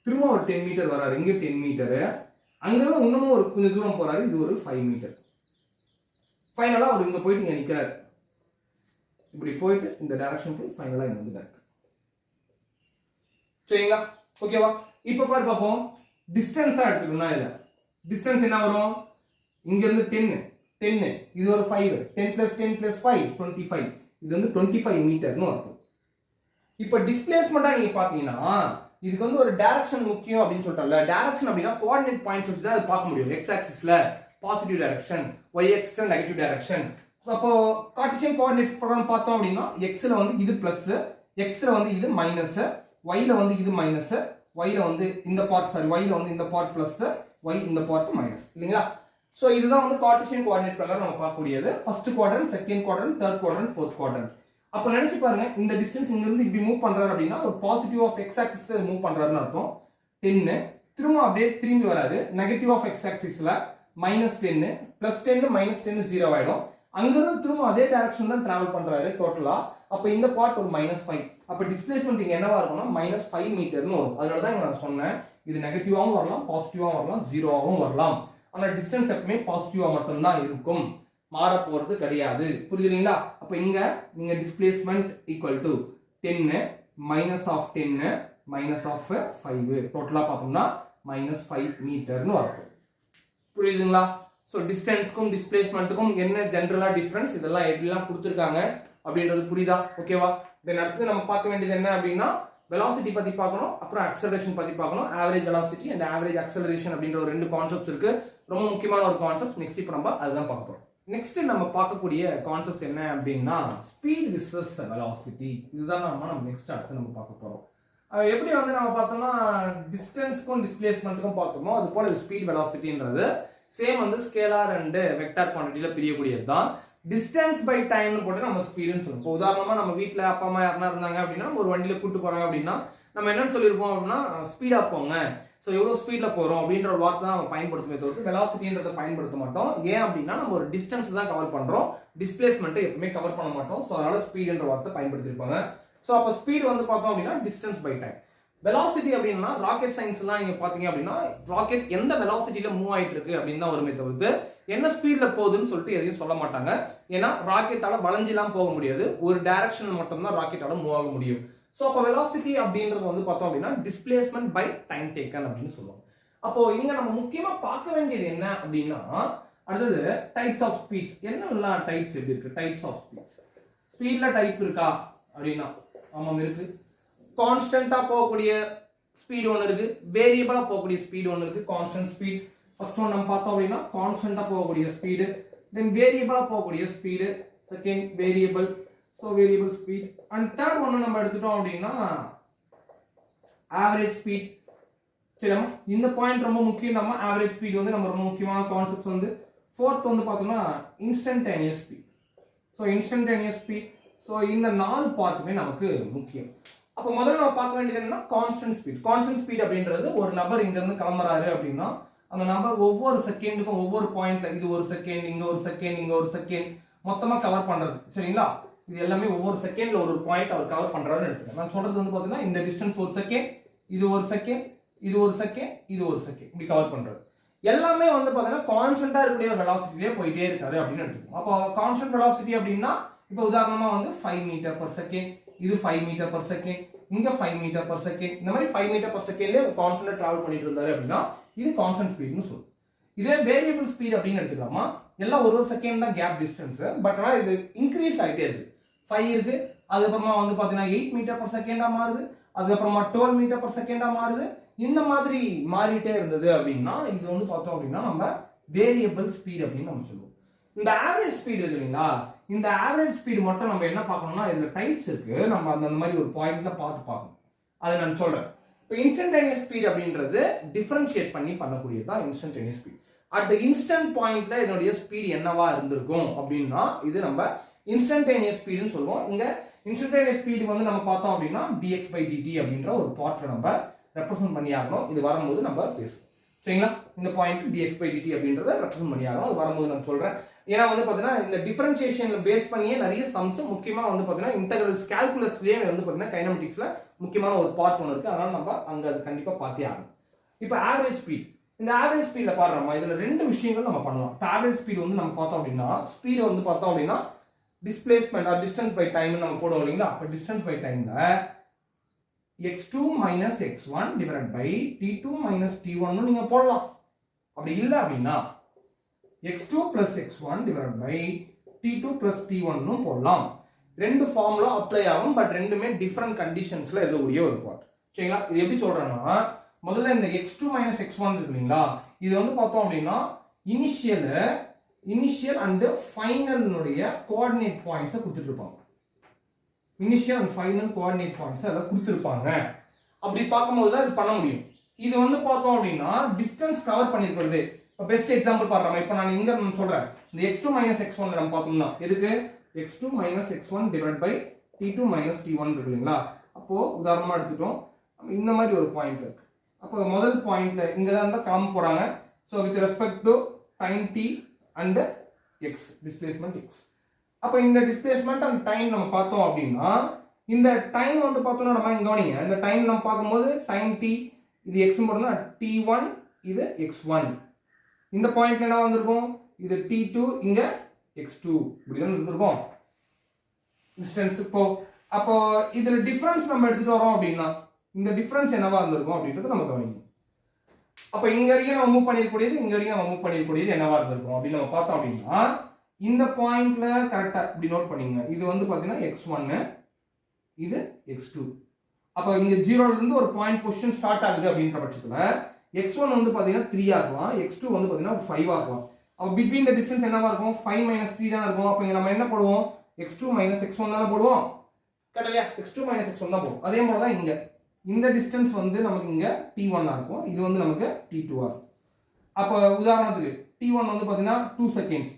திரும்ப ஒரு 10 மீட்டர் வராரு, இங்க 10 மீட்டர். அங்கிருந்து இன்னமும் ஒரு கொஞ்சம் தூரம் போறாரு, இது ஒரு 5 மீட்டர். ஃபைனலா அவர் இங்க போயிட்டு இங்க நிக்கிறாரு. இப்படி போயிட்டு இந்த டைரக்ஷன் போய் ஃபைனலா இங்க வந்து கரெக்ட். சரிங்களா? ஓகேவா? இப்ப பாரு பாப்போம். டிஸ்டன்ஸா எடுத்துக்கணும்னா இல்ல டிஸ்டன்ஸ் என்ன வரும்? இங்க இருந்து 10 இது ஒரு 5, 10 + 10 + 5 25. இது வந்து 25 மீட்டர்னு வரும். இப்ப டிஸ்பிளேஸ்மெண்டா நீங்க பாத்தீங்கன்னா இதுக்கு வந்து ஒரு டைரக்ஷன் முக்கியம் அப்படின்னு சொல்லிட்டாங்கல. டைரக்ஷன் அப்படின்னா கோஆர்டினேட் பாயிண்ட்ஸ் வச்சு தான் பார்க்க முடியும். x ஆக்சிஸ்ல பாசிட்டிவ் டைரக்ஷன், y ஆக்சிஸ்ல நெகட்டிவ் டைரக்ஷன். அப்போ கார்ட்டீசியன் கோஆர்டினேட்ஸ் பிரகாரம் பார்த்தோம் அப்படின்னா x ல வந்து இது பிளஸ், x ல வந்து இது மைனஸ், y ல வந்து இது மைனஸ், y ல வந்து இந்த பார்ட் y ல வந்து இந்த பார்ட் பிளஸ், y இந்த பார்ட் மைனஸ் இல்லைங்களா? சோ இதுதான் வந்து கார்ட்டீசியன் கோஆர்டினேட் பிரகாரம் நம்ம பார்க்கக்கூடியது. First quadrant, second quadrant, third quadrant, fourth quadrant. அப்ப நினைச்சு பாருங்க, இந்த டிஸ்டன்ஸ் இங்க இருந்து இப்படி மூவ் பண்றாரு அப்படின்னா ஒரு பாசிட்டிவ் ஆஃப் x ஆக்சிஸ்ல மூவ் பண்றாருன்னு அர்த்தம். 10 திரும்ப அப்படியே திரும்பி வராரு. நெகட்டிவ் ஆஃப் x ஆக்சிஸ்ல -10 +10 -10 0 ஆயிடும். அங்க இருந்து திரும்ப அதே டைரக்ஷன் தான் டிராவல் பண்றாரு டோட்டலா. அப்ப இந்த பார்ட் ஒரு -5. அப்ப டிஸ்பிளேஸ்மென்ட் இங்க என்னவா இருக்கும்னா -5 மீட்டர்னு வரும். அதனால தான் நான் சொன்னேன் இது நெகட்டிவாவும் வரலாம், பாசிட்டிவாவும் வரலாம், 0வாவும் வரலாம். ஆனா டிஸ்டன்ஸ் எப்பவுமே பாசிட்டிவா மட்டும் தான் இருக்கும், மாற போறது கிடையாது. புரியுதுங்களா? அப்ப இங்க நீங்க டிஸ்பிளேஸ்மென்ட் ஈக்குவல் டு 10 -10 -5 டோட்டலா பார்த்தோம்னா -5 மீட்டர்னு வரும். புரியுதுங்களா? சோ டிஸ்டன்ஸ்க்கும் டிஸ்பிளேஸ்மென்ட்டுக்கும் என்ன ஜெனரலா டிஃபரன்ஸ், இதெல்லாம் எப்படிலாம் கொடுத்துருக்காங்க அப்படின்றது புரியுதா? ஓகேவா? தென் அடுத்து நம்ம பார்க்க வேண்டியது என்ன அப்படின்னா வெலாசிட்டி பத்தி பார்க்கணும், அப்புறம் அக்சலரேஷன் பத்தி பார்க்கணும். Average velocity and average acceleration அப்படின்ற ஒரு ரெண்டு கான்செப்ட்ஸ் இருக்கு. ரொம்ப முக்கியமான ஒரு கான்செப்ட். நெக்ஸ்ட் இப்போ நம்ம அதுதான் பார்க்க போறோம். நெக்ஸ்ட் நம்ம பார்க்கக்கூடிய கான்செப்ட் என்ன அப்படின்னா ஸ்பீட் விசஸ் வெலாசிட்டி. இதுதான் நம்ம நெக்ஸ்ட் அடுத்து நம்ம பார்க்க போறோம். எப்படி வந்து நம்ம பார்த்தோம்னா டிஸ்டன்ஸ்க்கும் டிஸ்பிளேஸ்மெண்ட்டுக்கும் பார்த்தோமோ அது போல ஸ்பீட் வெலாசிட்டின்றது சேம் வந்து ஸ்கேலார் அண்ட் வெக்டார் குவான்டிட்டியில பிரியக்கூடியது தான். டிஸ்டன்ஸ் பை டைம்னு போட்டு நம்ம ஸ்பீடுன்னு சொல்லுவோம். இப்போ உதாரணமா நம்ம வீட்டில் அப்பா அம்மா யாருனா இருந்தாங்க அப்படின்னா ஒரு வண்டியில கூட்டு போறாங்க அப்படின்னா நம்ம என்னன்னு சொல்லியிருப்போம் அப்படின்னா ஸ்பீடாக போங்க, ஸோ எவ்வளோ ஸ்பீடில் போகிறோம் அப்படின்ற ஒரு வார்த்தை தான் நம்ம பயன்படுத்துமே தவிர்த்து வெலாசிட்டின்றதை பயன்படுத்த மாட்டோம். ஏன் அப்படின்னா நம்ம ஒரு டிஸ்டன்ஸ் தான் கவர் பண்ணுறோம், டிஸ்பிளேஸ்மெண்ட்டை எப்பவுமே கவர் பண்ண மாட்டோம். ஸோ அதனால ஸ்பீடுன்ற வார்த்தை பயன்படுத்தியிருப்பாங்க. ஸோ அப்போ ஸ்பீடு வந்து பார்த்தோம் அப்படின்னா டிஸ்டன்ஸ் பை டைம். வெலாசிட்டி அப்படின்னா ராக்கெட் சயின்ஸ்லாம் நீங்கள் பார்த்தீங்க அப்படின்னா ராக்கெட் எந்த வெலாசிட்டியில் மூவ் ஆகிட்டு இருக்கு அப்படின்னு தான் வருமே தவிர்த்து என்ன ஸ்பீடில் போகுதுன்னு சொல்லிட்டு எதையும் சொல்ல மாட்டாங்க. ஏன்னா ராக்கெட்டால வளைஞ்சிலாம் போக முடியாது, ஒரு டைரக்ஷன் மட்டும்தான் ராக்கெட்டால மூவ் ஆக முடியும். ஸோ அப்போ வெலாசிட்டி அப்படின்றது வந்து பார்த்தோம் அப்படின்னா டிஸ்பிளேஸ்மெண்ட் பை டைம் டேக்கன் அப்படின்னு சொல்லுவோம். அப்போ இங்க நம்ம முக்கியமா பார்க்க வேண்டியது என்ன அப்படின்னா அடுத்தது டைப்ஸ் ஆஃப் ஸ்பீட்ஸ். என்னெல்லாம் டைப்ஸ் எப்படி இருக்கு? டைப்ஸ் ஆஃப் ஸ்பீட்ஸ், ஸ்பீட்ல டைப் இருக்கா அப்படின்னா ஆமாம் இருக்கு. கான்ஸ்டன்டா போகக்கூடிய ஸ்பீட் ஒன்று இருக்கு, வேரியபிளா போகக்கூடிய ஸ்பீட் ஒன்று இருக்கு. கான்ஸ்டன்ட் ஸ்பீட் ஃபர்ஸ்ட் ஒன் நம்ம பார்த்தோம் அப்படின்னா கான்ஸ்டன்டா போகக்கூடிய ஸ்பீடு, தென் வேரியபிளா போகக்கூடிய speed, second variable, so variable speed. And third ஒன்று நம்ம எடுத்துட்டோம் அப்படின்னா ஆவரேஜ் ஸ்பீட். சரிம்மா, இந்த பாயிண்ட் ரொம்ப முக்கியம். நம்ம ஆவரேஜ் ஸ்பீட் வந்து நம்ம ரொம்ப முக்கியமான கான்செப்ட் வந்து. ஃபோர்த் வந்து பார்த்தோம்னா instantaneous speed. So instantaneous speed. So இந்த 4 பார்ட்டுமே நமக்கு முக்கியம். அப்போ முதல்ல நம்ம பார்க்க வேண்டியது என்னன்னா கான்ஸ்டன்ட் ஸ்பீட். கான்ஸ்டன்ட் ஸ்பீட் அப்படின்றது ஒரு நபர் இங்க இருந்து கிளம்புறாரு அப்படின்னா அந்த நபர் ஒவ்வொரு செகண்டுக்கும் ஒவ்வொரு பாயிண்ட்ல இது ஒரு செகண்ட், இங்க ஒரு செகண்ட், இங்க ஒரு செகண்ட் மொத்தமா கவர் பண்றது. சரிங்களா, இது எல்லாமே ஒவ்வொரு செகண்ட்ல ஒரு பாயிண்ட் அவர் கவர் பண்றாருன்னு எடுத்துக்கேன். நான் சொல்றது வந்து பாத்தீங்கன்னா இந்த டிஸ்டன்ஸ் ஒரு செகண்ட், இது ஒரு செகண்ட், இது ஒரு செகண்ட், இது ஒரு செகண்ட், இப்படி கவர் பண்றது எல்லாமே வந்து பாத்தீங்கன்னா கான்ஸ்டன்டா இருக்கக்கூடிய வெலாசிட்டிலே போயிட்டே இருக்காரு அப்படின்னு எடுத்துக்கோம். அப்போ கான்ஸ்டன்ட் வெலாசிட்டி அப்படின்னா இப்போ உதாரணமா வந்து 5 மீட்டர் பர் செகண்ட், இது 5 மீட்டர் பர் செகண்ட், இங்க 5 மீட்டர் பர் செகண்ட், இந்த மாதிரி 5 மீட்டர் பர் செகண்ட்ல கான்ஸ்டன்டா டிராவல் பண்ணிட்டு இருந்தாரு அப்படின்னா இது கான்ஸ்டன்ட் ஸ்பீட்னு சொல்லுவோம். இதே வேரியபிள் ஸ்பீட் அப்படின்னு எடுத்துக்கலாமா, எல்லாம் ஒரு செகண்ட் தான் கேப் டிஸ்டன்ஸ், பட் ஆனால் இது இன்க்ரீஸ் ஆகிட்டே இருக்கு. 5 இருக்கு, அதுக்கப்புறமா வந்து பார்த்தீங்கன்னா 8 மீட்டர் பர் செகண்டா மாறுது, அதுக்கப்புறமா 12 மீட்டர் பர் செகண்டா மாறுது. இந்த மாதிரி மாறிட்டே இருந்தது அப்படின்னா இது வந்து பார்த்தோம் அப்படின்னா நம்ம வேரியபிள் ஸ்பீட் அப்படின்னு நம்ம சொல்லுவோம். இந்த ஆவரேஜ் ஸ்பீட் இருக்கு இல்லைங்களா, இந்த ஆவரேஜ் ஸ்பீடு மட்டும் நம்ம என்ன பார்க்கணும்னா இதுல டைப்ஸ் இருக்கு, நம்ம அந்த மாதிரி ஒரு பாயிண்ட்ல பார்க்கணும். அதை நான் சொல்றேன். இப்போ இன்ஸ்டன்டேனியஸ் ஸ்பீட் அப்படின்றது டிஃபரன்ஷியேட் பண்ணி பண்ணக்கூடியது தான் instantaneous speed. At the instant பாயிண்ட்ல இதனுடைய ஸ்பீட் என்னவா இருந்திருக்கும் அப்படின்னா இது நம்ம இன்ஸ்டன்டேனியஸ் ஸ்பீடுன்னு சொல்லுவோம். இங்க இன்ஸ்டன்டேனியஸ் ஸ்பீடு வந்து நம்ம பார்த்தோம் அப்படின்னா dx by dt அப்படின்ற ஒரு பார்ட்ல நம்ம ரெப்ரசென்ட் பண்ணி ஆகணும். இது வரும்போது நம்ம பேசுவோம். சரிங்களா, இந்த பாயிண்ட் dx by dt அப்படின்றத ரெப்ரசென்ட் பண்ணி ஆகணும். அது வரும்போது நான் சொல்றேன். ஏன்னா வந்து பாத்தீங்கன்னா இந்த டிஃபரன்சியேஷன்ல பேஸ் பண்ணியே நிறைய சம்ஸ் முக்கியமா வந்து பாத்தீங்கன்னா இன்டெகிரல்ஸ் கால்குலஸ்லயே வந்து பாத்தீங்கன்னா கைனமெட்டிக்ஸ்ல முக்கியமான ஒரு பார்ட் ஒன்று இருக்கு. அதனால நம்ம அங்க அது கண்டிப்பா பார்த்தே ஆகணும். இப்போ ஆவரேஜ் ஸ்பீட், இந்த ஆவரேஜ் ஸ்பீட்ல பாருமா இதுல 2 விஷயங்கள் நம்ம பண்ணலாம். ஆவரேஜ் ஸ்பீட் வந்து நம்ம பார்த்தோம் அப்படின்னா ஸ்பீட் வந்து பார்த்தோம் அப்படின்னா displacement or distance by time நம்ம போடுவோம் இல்லைங்களா. அப்ப டிஸ்டன்ஸ் பை டைம்ல x2 minus x1 divided by t2 minus t1 நீங்க போடலாம். அப்படி இல்லை அப்படின்னா x2 plus x1 divided by t2 plus t1 போடலாம். ரெண்டு ஃபார்முலா அப்ளை ஆகும், பட் ரெண்டுமே டிஃபரண்ட் கண்டிஷன்ஸ்ல இருக்கக்கூடிய ஒரு பார்ட். சரிங்களா, இது எப்படி சொல்றேன்னா முதல்ல இந்த x2 minus x1 இருக்கு இல்லைங்களா, இது வந்து பார்த்தோம் அப்படின்னா இனிஷியல் அண்ட் ஃபைனலுடைய கோஆர்டினேட் பாயிண்ட்ஸை கொடுத்துட்டு இருப்பாங்க. Initial and final coordinate points அதெல்லாம் கொடுத்துருப்பாங்க. அப்படி பார்க்கும்போது தான் இது பண்ண முடியும். இது வந்து பார்த்தோம் அப்படின்னா டிஸ்டன்ஸ் கவர் பண்ணிருக்கிறது. இப்போ பெஸ்ட் எக்ஸாம்பிள் பாடுறோம். இப்போ நான் இங்க சொல்றேன், இந்த x2 minus x1 நம்ம பார்த்தோம்னா எதுக்கு x2 minus x1 divided by t2 minus t1 இருக்கு இல்லைங்களா. அப்போ உதாரணமா எடுத்துட்டோம், இந்த மாதிரி ஒரு பாயிண்ட் இருக்கு. அப்போ முதல் பாயிண்ட்ல இங்க தான் காம போறாங்க. So with respect to time t and x, displacement x. அப்போ இந்த டிஸ்பிளேஸ்மெண்ட் அண்ட் டைம் நம்ம பார்த்தோம் அப்படின்னா இந்த டைம் வந்து பார்த்தோம்னா நம்ம இங்க கவனிங்க, இந்த டைம் நம்ம பார்க்கும்போது டைம் t இது x போடணும்னா t1 இது x1. இந்த பாயிண்ட்ல என்ன வந்திருக்கும், இது t2 இங்க x2 இப்படி தான் இருந்திருக்கும் டிஸ்டன்ஸ். அப்போ இதுல டிஃபரன்ஸ் நம்ம எடுத்துட்டு வரோம் அப்படின்னா இந்த டிஃபரன்ஸ் என்னவா இருந்திருக்கும் அப்படின்றது நம்ம கவனிக்கணும். அப்ப இங்க வரைக்கும் நம்ம மூவ் பண்ணிருக்கூடியது, இங்க வரைக்கும் நம்ம மூவ் பண்ணிருக்கூடியது என்னவா இருந்திருக்கும் அப்படின்னு நம்ம பார்த்தோம் அப்படின்னா இந்த பாயிண்ட்ல கரெக்டா இப்படி நோட் பண்ணிங்க. இது வந்து பாத்தீங்கன்னா x1, இது x2. அப்ப இங்க 0ல இருந்து ஒரு பாயிண்ட் பொசிஷன் ஸ்டார்ட் ஆகுது அப்படின்ற பட்சத்துல x1 வந்து பாத்தீங்கன்னா 3 ஆகலாம், x2 வந்து பாத்தீங்கன்னா 5 ஆகலாம். அப்ப பிட்வீன் தி டிஸ்டன்ஸ் என்னவா இருக்கும், 5 - 3 தான் இருக்கும். அப்ப இங்க நம்ம என்ன போடுவோம், x2 - x1 தான போடுவோம். கரெக்ட்டா, x2 - x1 தான் போடுவோம். அதே மாதிரி தான் இங்க இந்த டிஸ்டன்ஸ் வந்து நமக்கு இங்க t1 ஆ இருக்கும், இது வந்து நமக்கு t2 ஆ இருக்கும். அப்ப உதாரணத்துக்கு t1 வந்து பாத்தீங்கன்னா 2 செகண்ட்ஸ்,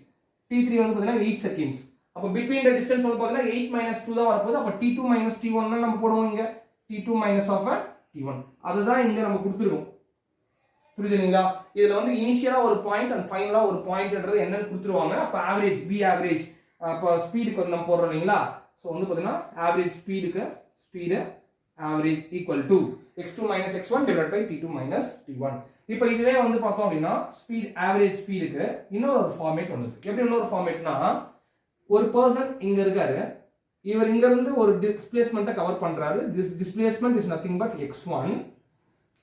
t3 வந்து பாத்தீங்கன்னா 8 செகண்ட்ஸ். அப்ப பிட்வீன் தி டிஸ்டன்ஸ் வந்து பாத்தீங்கன்னா 8 - 2 தான் வரப்போகுது. அப்ப t2 - t1 நம்ம போடுவோம் இங்க. t2 minus of a t1. அதுதான் இங்க நம்ம கொடுத்துருக்கோம். புரியுதுங்களா? இதுல வந்து இனிஷியலா ஒரு பாயிண்ட் அண்ட் ஃபைனலா ஒரு பாயிண்ட்ன்றது என்னன்னு கொடுத்துருவாங்க. அப்ப ஆவரேஜ் v ஆவரேஜ் அப்ப ஸ்பீடுக்கு வந்து நம்ம போடுறோம் இல்லைங்களா? ஸோ வந்து பார்த்தீங்கன்னா average speed average equal to x2 minus x1 divided by t2 minus t1. இப்போ இதுவே வந்து பார்த்தோம் அப்படின்னா ஸ்பீட் ஆவரேஜ் ஸ்பீடுக்கு இன்னொரு ஃபார்மேட் ஒன்று இருக்கு. எப்படி இன்னொரு ஃபார்மேட்னா, ஒரு பர்சன் இங்க இருக்காரு, இவர் இங்க இருந்து ஒரு டிஸ்பிளேஸ்மெண்ட்டை கவர் பண்றாரு. This displacement is nothing but x1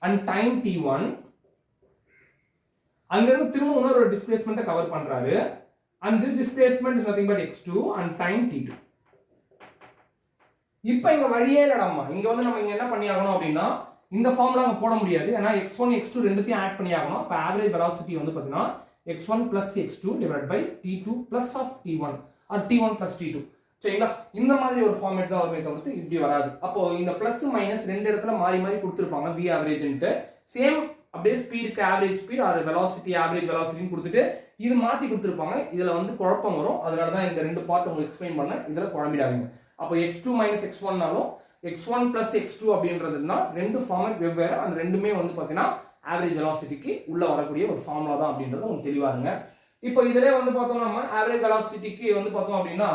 and time t1. அங்க இருந்து திரும்ப இன்னொரு டிஸ்பிளேஸ்மெண்ட்டை கவர் பண்றாரு, and this displacement is nothing but x2 and time t2. இப்போ இங்க வழியே இல்லடாமா, இங்க வந்து நம்ம இங்க என்ன பண்ணி ஆகணும் அப்படின்னா இந்த ஃபார்முலா நம்ம போட முடியாது. ஏன்னா x1 x2 ரெண்டுத்தையும் ஆட் பண்ணி ஆகணும். அப்ப ஆவரேஜ் வெலாசிட்டி வந்து பாத்தீங்கன்னா x1 plus x2 divided by t2 plus of t1 or t1 plus t2. சரிங்களா? இந்த மாதிரி ஒரு ஃபார்மேட் தான் வருமே தவிர்த்து இப்படி வராது. அப்போ இந்த பிளஸ் மைனஸ் ரெண்டு இடத்துல மாறி மாறி கொடுத்துருப்பாங்க v ஆவரேஜ்ன்ட்டு. சேம் அப்படியே ஸ்பீடுக்கு average speed or velocity average வெலாசிட்டின்னு கொடுத்துட்டு இது மாத்தி கொடுத்துருப்பாங்க. இதுல வந்து குழப்பம் வரும். அதனால தான் இந்த ரெண்டு பார்ட் உங்களுக்கு எக்ஸ்பிளைன் பண்ணேன். இதுல குழம்பிடாதீங்க. அப்போ x2 minus x1 நாலும் x1 plus x2 அப்படின்றதுனா ரெண்டு ஃபார்மேட் வெவ்வேறு. அந்த ரெண்டுமே வந்து பாத்தீங்கன்னா ஆவரேஜ் வெலாசிட்டிக்கு உள்ள வரக்கூடிய ஒரு ஃபார்முலா தான் அப்படின்றது உங்களுக்கு தெளிவாருங்க. இப்போ இதுல வந்து பார்த்தோம் நம்ம ஆவரேஜ் வெலாசிட்டிக்கு வந்து பார்த்தோம் அப்படின்னா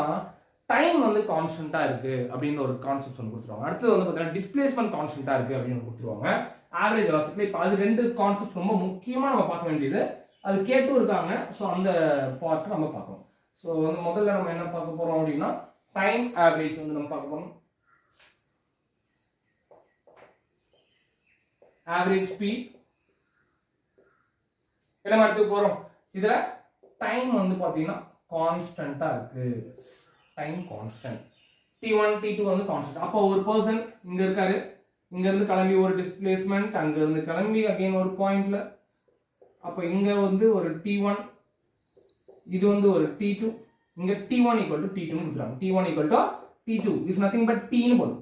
டைம் வந்து கான்ஸ்டன்டா இருக்கு அப்படின்னு ஒரு கான்செப்ட் வந்து கொடுத்துருவாங்க. அடுத்து வந்து பாத்தீங்கன்னா டிஸ்பிளேஸ்மெண்ட் கான்ஸ்டன்டா இருக்கு அப்படின்னு கொடுத்துருவாங்க ஆவரேஜ் வெலாசிட்டி. இப்போ அது ரெண்டு கான்செப்ட் ரொம்ப முக்கியமா நம்ம பார்க்க வேண்டியது. அது கேட்டும் இருக்காங்க. ஸோ அந்த பார்ட் நம்ம பார்க்கணும். ஸோ வந்து முதல்ல நம்ம என்ன பார்க்க போறோம் அப்படின்னா டைம் ஆவரேஜ் வந்து நம்ம பார்க்க போறோம். ஆவரேஜ் ஸ்பீட் என்ன எடுத்துக்க போறோம். இதுல டைம் வந்து பாத்தீங்கன்னா கான்ஸ்டன்டா இருக்கு. Time constant. t1 t2 வந்து கான்ஸ்டன்ட். அப்போ ஒரு பர்சன் இங்க இருக்காரு, இங்க இருந்து கிளம்பி ஒரு டிஸ்பிளேஸ்மெண்ட், அங்க இருந்து கிளம்பி அகைன் ஒரு பாயிண்ட்ல, அப்ப இங்க வந்து ஒரு t1, இது வந்து ஒரு t2, இங்க t1 equal to t2 னு கொடுத்துறாங்க. t1 equal to t2 is nothing but t னு போடும்.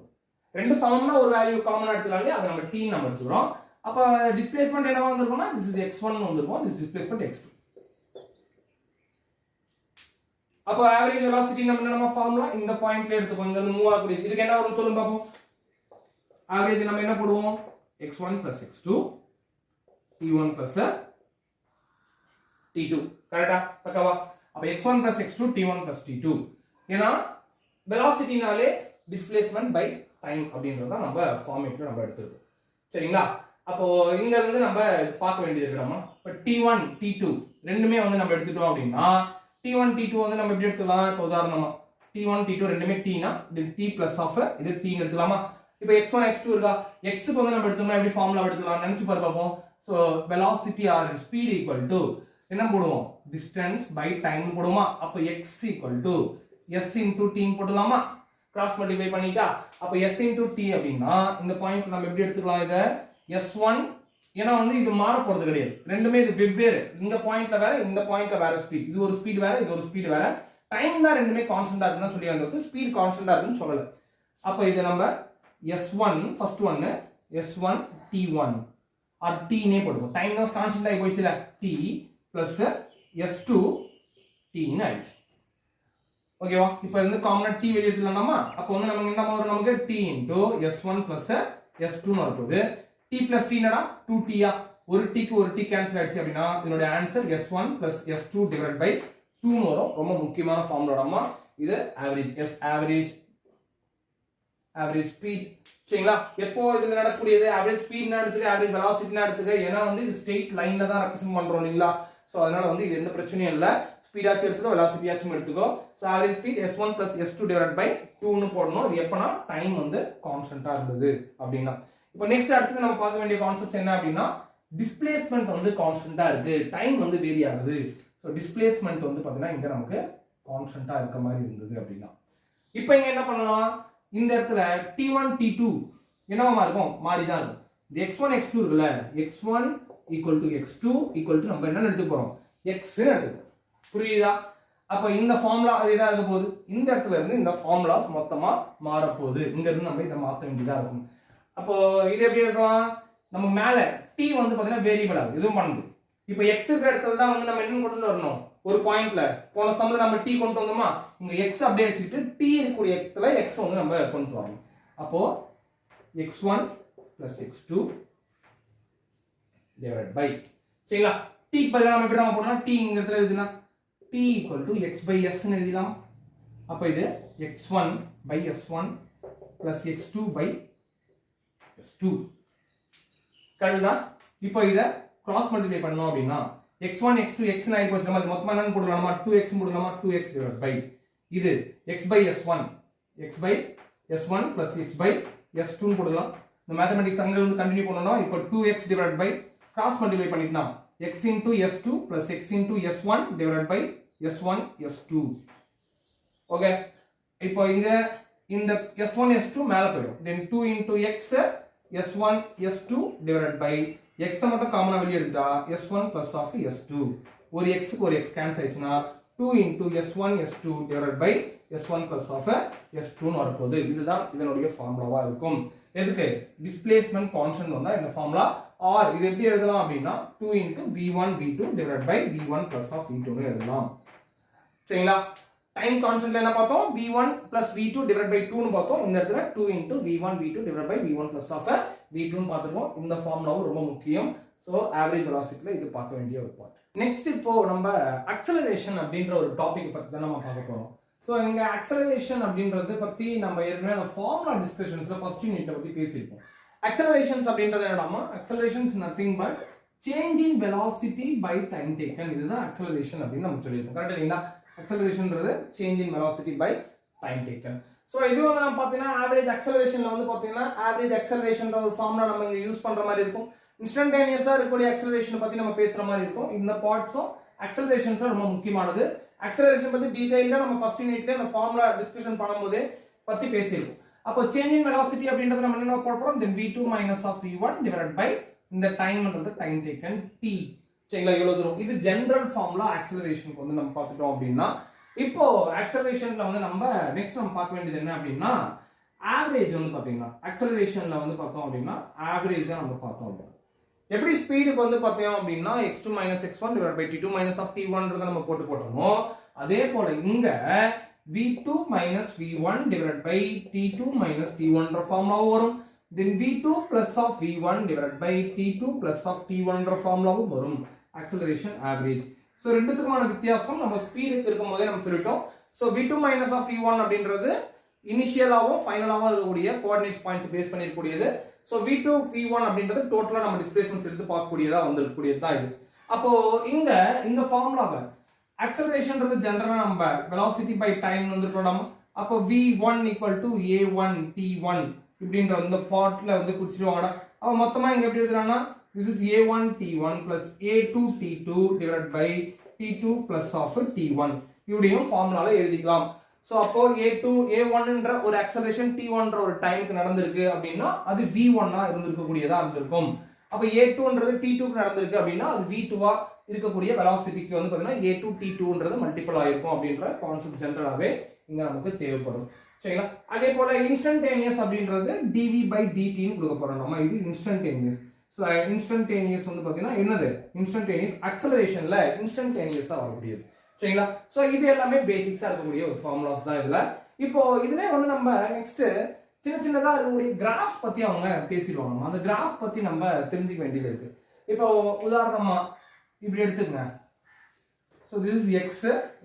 ரெண்டு சமம்னா ஒரு வேல்யூ காமனா எடுத்துக்கலாம்ல, அத நம்ம t நம்ம எடுத்துக்கிறோம். அப்ப டிஸ்பிளேஸ்மென்ட் என்னவா வந்திருக்கும்னா this is x1 னு வந்திருக்கும், this displacement x2. அப்ப ஆவரேஜ் வெலாசிட்டி நம்ம ஃபார்முலா இந்த பாயிண்ட்ல எடுத்துப்போம். இங்க வந்து மூவ் ஆகுது. இதுக்கு என்ன வரும் சொல்லுங்க பாப்போம். ஆவரேஜ் நம்ம என்ன போடுவோம், x1 plus x2 t1 plus t2. கரெக்ட்டா? பக்கவா? அப்ப x1 plus x2 t1 plus t2. ஏனா வெலாசிட்டினாலே டிஸ்பிளேஸ்மென்ட் பை டைம் அப்படின்றத நம்ம ஃபார்மேட்ல நம்ம எடுத்துறோம். சரிங்களா? அப்போ இங்க இருந்து நம்ம பார்க்க வேண்டியது இருக்குமா. இப்ப t1 t2 ரெண்டுமே வந்து நம்ம எடுத்துட்டோம் அப்படினா t1 t2 வந்து நம்ம எப்படி எடுத்துக்கலாம். இப்ப உதாரணமா t1 t2 ரெண்டுமே t னா இது t plus of இது t ன்னு எடுத்துலாமா. இப்போ x1 x2 இருக்கா, x க்கு வந்து நம்ம எடுத்தோம்னா எப்படி ஃபார்முலா எடுத்துக்கலாம் நினைச்சு பாப்போம். So velocity or speed equal to என்ன போடுவோம், distance by time போடுவோமா. அப்ப x equal to s into t போடலாமா. கிராஸ் மல்டிப்ளை பண்ணிட்டா அப்ப s into t அப்படினா இந்த பாயிண்ட் நம்ம எப்படி எடுத்துக்கலாம். இத s1 ஏனா வந்து இது மாற போறது கிடையாது, ரெண்டுமே இது வெவ்வேறு. இந்த பாயிண்ட்ல வேற இந்த பாயிண்ட்ல வேற ஸ்பீட், இது ஒரு ஸ்பீட் வேற இது ஒரு ஸ்பீட் வேற. டைம் தான் ரெண்டுமே கான்ஸ்டன்ட்டா இருக்குன்னு சொல்லி வந்தது, ஸ்பீட் கான்ஸ்டன்ட்டா இருக்குன்னு சொல்லல. அப்ப இது நம்ம s1 first one s1 t1 or t னே போடுவோம். டைம் தான் கான்ஸ்டன்ட் ஆகி போயிடுச்சுல, t plus s2 t ன்னு ஆயிடுச்சு. ஓகேவா? இப்போ இந்த காமனா t வெளிய எடுத்துலாமா. அப்ப வந்து நமக்கு என்ன வரும், நமக்கு t into s1 plus s2 ன்னு வருது. t plus t என்னடா 2t ஆ, ஒரு t க்கு ஒரு t கேன்சல் ஆயிடுச்சு அப்படினா இதோட answer s1 plus s2 divided by 2 ன்னு வரும். ரொம்ப முக்கியமான ஃபார்முலாடாமா இது. Average s average speed. சரிங்களா? எப்போ இதுல நடக்கக்கூடியது ஆவரேஜ் ஸ்பீட் எடுத்துக்க, ஆவரேஜ் வெலாசிட்டி எடுத்துக்க. ஏனா வந்து இது ஸ்ட்ரெயிட் லைன்ல தான் ரெப்ரசன்ட் பண்றோம் இல்லீங்களா. சோ அதனால வந்து இது எந்த பிரச்சனையும் இல்ல. ஸ்பீடாச்சும் எடுத்துக்கோ, வெலாசிட்டியாச்சும் எடுத்துக்கோ. So average speed s1 plus s2 divided by 2 ன்னு போடணும். இது எப்பனா டைம் வந்து கான்ஸ்டன்ட்டா இருந்தது அப்படினா. இப்போ நெக்ஸ்ட் அடுத்து நம்ம பார்க்க வேண்டிய கான்செப்ட் என்ன அப்படினா டிஸ்பிளேஸ்மென்ட் வந்து கான்ஸ்டன்ட்டா இருக்கு, டைம் வந்து வேரி ஆகுது. சோ டிஸ்பிளேஸ்மென்ட் வந்து பாத்தீங்கன்னா இங்க நமக்கு கான்ஸ்டன்ட்டா இருக்க மாதிரி இருந்தது அப்படினா. இப்போ இங்க என்ன பண்ணலாம், இந்த இடத்துல t1 t2 என்னவா இருக்கும், மாறி தான் இருக்கும். இந்த x1 x2 இருக்குல, x1 equal to x2 equal to நம்ம என்ன எடுத்துக்க போறோம், x ன்னு எடுத்துக்கோ. புரியுதா? அப்ப இந்த ஃபார்முலா இதா இருக்க போகுது. இந்த இடத்துல இருந்து இந்த ஃபார்முலாஸ் மொத்தமா மாற போகுது. இங்க இருந்து நம்ம இத மாத்த வேண்டியதா இருக்கும். அப்போ இது எப்படி இருக்கலாம், நம்ம மேல t வந்து பாத்தீங்கன்னா வேரியபிள் ஆகுது, இதுவும் பண்ணுது. இப்போ x இருக்கிற இடத்துல தான் வந்து நம்ம என்ன கொண்டு வரணும், ஒரு பாயிண்ட்ல போன சம்ல நம்ம t கொண்டு வந்தோமா, இங்க x அப்படியே வச்சிட்டு t இருக்கக்கூடிய இடத்துல x வந்து நம்ம கொண்டு வரணும். அப்போ x1 plus x2 divided by சரிங்களா t க்கு பதிலா நம்ம எப்படி போடலாம் t இங்க இடத்துல எழுதுனா t equal to x by s ன்னு எழுதலாம் அப்ப இது x1 by s1 plus x2 by s2 கரெக்ட்டா இப்போ இத கிராஸ் மல்டிப்ளை பண்ணோம் அப்படினா x1 x2 x ன்னு ஆயிடும் நம்ம மொத்தமா என்னன்னு போடலாமா 2x போடலாமா 2x divided by இது x by s1 plus x by s2 ன்னு போடலாம் இந்த மேத்தமேட்டிக்ஸ் அங்க இருந்து கண்டினியூ பண்ணனும் இப்போ 2x divided by cross multiply பண்ணிட்டா x into s2 plus x into s1 divided by s1 s2 okay இப்போ இங்க இந்த s1 s2 மேல போய்டும் then 2 into x s1 s2 divided by x மட்டும் காமனா வெளிய எடுத்தா s1 plus of s2 ஒரு x க்கு ஒரு x cancel ஆயிடுச்சுனா 2 into s1 s2 divided by s1 plus of s2 ன்னு வரப்போகுது இதுதான் இதனுடைய ஃபார்முலாவா இருக்கும் எதுக்கு டிஸ்பிளேஸ்மென்ட் கான்ஸ்டன்ட் வந்தா இந்த ஃபார்முலா or இது எப்படி எழுதலாம் அப்படினா 2 into v1 v2 divided by v1 plus of v2 ன்னு எழுதலாம் சரிங்களா டைம் கான்ஸ்டன்ட்ல என்ன பார்த்தோம் v1 plus v2 divided by 2 ன்னு பார்த்தோம் இந்த இடத்துல 2 into v1 v2 divided by v1 plus of v2 ன்னு பார்த்திருக்கோம் இந்த ஃபார்முலாவும் ரொம்ப முக்கியம் சோ ஆவரேஜ் வெலாசிட்டில இது பார்க்க வேண்டிய ஒரு பார்ட் நெக்ஸ்ட் இப்போ நம்ம அக்சலரேஷன் அப்படிங்கற ஒரு டாபிக் பத்தி தான் நம்ம பார்க்க போறோம் சோ இங்க அக்சலரேஷன் அப்படின்றது பத்தி நம்ம ஏற்கனவே அந்த ஃபார்முலா டிஸ்கஷன்ஸ்ல ஃபர்ஸ்ட் யூனிட்ல பத்தி பேசியிருக்கோம் accelerations அப்படின்றது என்னடாமா accelerations nothing but change in velocity by time taken இதுதான் acceleration அப்படினு நம்ம சொல்லிருக்கோம் கரெக்ட் இல்லீங்களா accelerationன்றது change in velocity by time taken so இது வந்து நம்ம பார்த்தீங்கன்னா average accelerationல வந்து பார்த்தீங்கன்னா average accelerationன்ற ஒரு ஃபார்முலா நம்ம இங்க யூஸ் பண்ற மாதிரி இருக்கும் instantaneous-ஆ இருக்கக்கூடிய acceleration பத்தி நம்ம பேசுற மாதிரி இருக்கும் இந்த பார்ட்ஸும் accelerations ரொம்ப முக்கியமானது acceleration பத்தி டீடைலா நம்ம ஃபர்ஸ்ட் யூனிட்ல அந்த ஃபார்முலா டிஸ்கஷன் பண்ணும்போது பத்தி பேசியிருக்கோம் அப்போ change in velocity அப்படின்றது நம்ம என்ன போட போறோம் then v2 minus of v1 divided by இந்த டைம்ன்றது டைம் டேக்கன் t சரிங்களா இவ்வளவு தூரம் இது ஜெனரல் ஃபார்முலா ஆக்சலரேஷனுக்கு வந்து நம்ம பார்த்துட்டோம் அப்படினா இப்போ ஆக்சலரேஷன்ல வந்து நம்ம நெக்ஸ்ட் நம்ம பார்க்க வேண்டியது என்ன அப்படினா ஆவரேஜ் வந்து பாத்தீங்கன்னா ஆக்சலரேஷன்ல வந்து பார்த்தோம் அப்படினா ஆவரேஜா நம்ம பார்த்தோம் அப்படினா எப்படி ஸ்பீடுக்கு வந்து பார்த்தோம் அப்படினா x2 x1 divided by t2 minus of t1ன்றத நம்ம போட்டோமோ அதே போல இங்க v2 minus v1 divided by t2 minus t1 ன்ற ஃபார்முலா வரும் then v2 plus of v1 divided by t2 plus of t1 ன்ற ஃபார்முலாவும் வரும் acceleration average சோ ரெண்டுத்துக்குமான வித்தியாசம் நம்ம ஸ்பீடுக்கு இருக்கும்போதே நம்ம சொல்லிட்டோம் so v2 minus of v1 அப்படின்றது இனிஷியலாவும் ஃபைனலாவும் இருக்கக்கூடிய கோஆர்டினேட்ஸ் பாயிண்ட்ஸ் பேஸ் பண்ணிருக்கூடியது சோ v2 v1 அப்படின்றது டோட்டலா நம்ம டிஸ்பிளேஸ்மென்ட்ஸ் எடுத்து பார்க்கக்கூடியதா வந்திருக்கக்கூடியது தான் இது அப்போ இங்க இந்த ஃபார்முலாவை acceleration ஜெனரலா நம்ம velocity by time வந்து போடலாம் அப்ப v1 equal to a1 t1 இப்படின்ற அந்த பார்ட்ல வந்து குறிச்சிடுவாங்கடா அப்ப மொத்தமா இங்க எப்படி எழுதுறானா this is a1 t1 plus a2 t2 divided by t2 plus of t1 இப்படியும் ஃபார்முலால எழுதிக்கலாம் சோ அப்போ a2 a1 ன்ற ஒரு acceleration t1 ன்ற ஒரு டைம்க்கு நடந்திருக்கு அப்படினா அது v1 ஆ இருந்திருக்க கூடியதா இருந்திருக்கும் அப்ப a2 ன்றது t2 க்கு நடந்திருக்கு அப்படினா அது v2 ஆ இருக்கக்கூடிய velocityக்கு வந்து பாத்தீங்கன்னா a2 t2ன்றது மல்டிபிள் ஆயிருக்கும் அப்படின்ற கான்செப்ட் ஜெனரலாவே இங்க நமக்கு தேவைப்படும் சரிங்களா அதே போல இன்ஸ்டன்டேனியஸ் அப்படின்றது dv by dt ன்னு கொடுக்க போறோம் நம்ம இது இன்ஸ்டன்டேனியஸ் சோ இன்ஸ்டன்டேனியஸ் வந்து பாத்தீங்கன்னா என்னது இன்ஸ்டன்டேனியஸ் அக்சலரேஷன்ல இன்ஸ்டன்டேனியஸா வரக்கூடியது சரிங்களா சோ இது எல்லாமே பேசிக்ஸா இருக்கக்கூடிய ஒரு ஃபார்முலாஸ் தான் இதுல இப்போ இதுல வந்து நம்ம நெக்ஸ்ட் சின்னதா இருக்கக்கூடிய கிராஃப்ஸ் பத்தி அவங்க பேசிடுவாங்க அந்த கிராஃப் பத்தி நம்ம தெரிஞ்சுக்க வேண்டியது இருக்கு இப்போ உதாரணமா இப்படி எடுத்துக்கங்க சோ this is x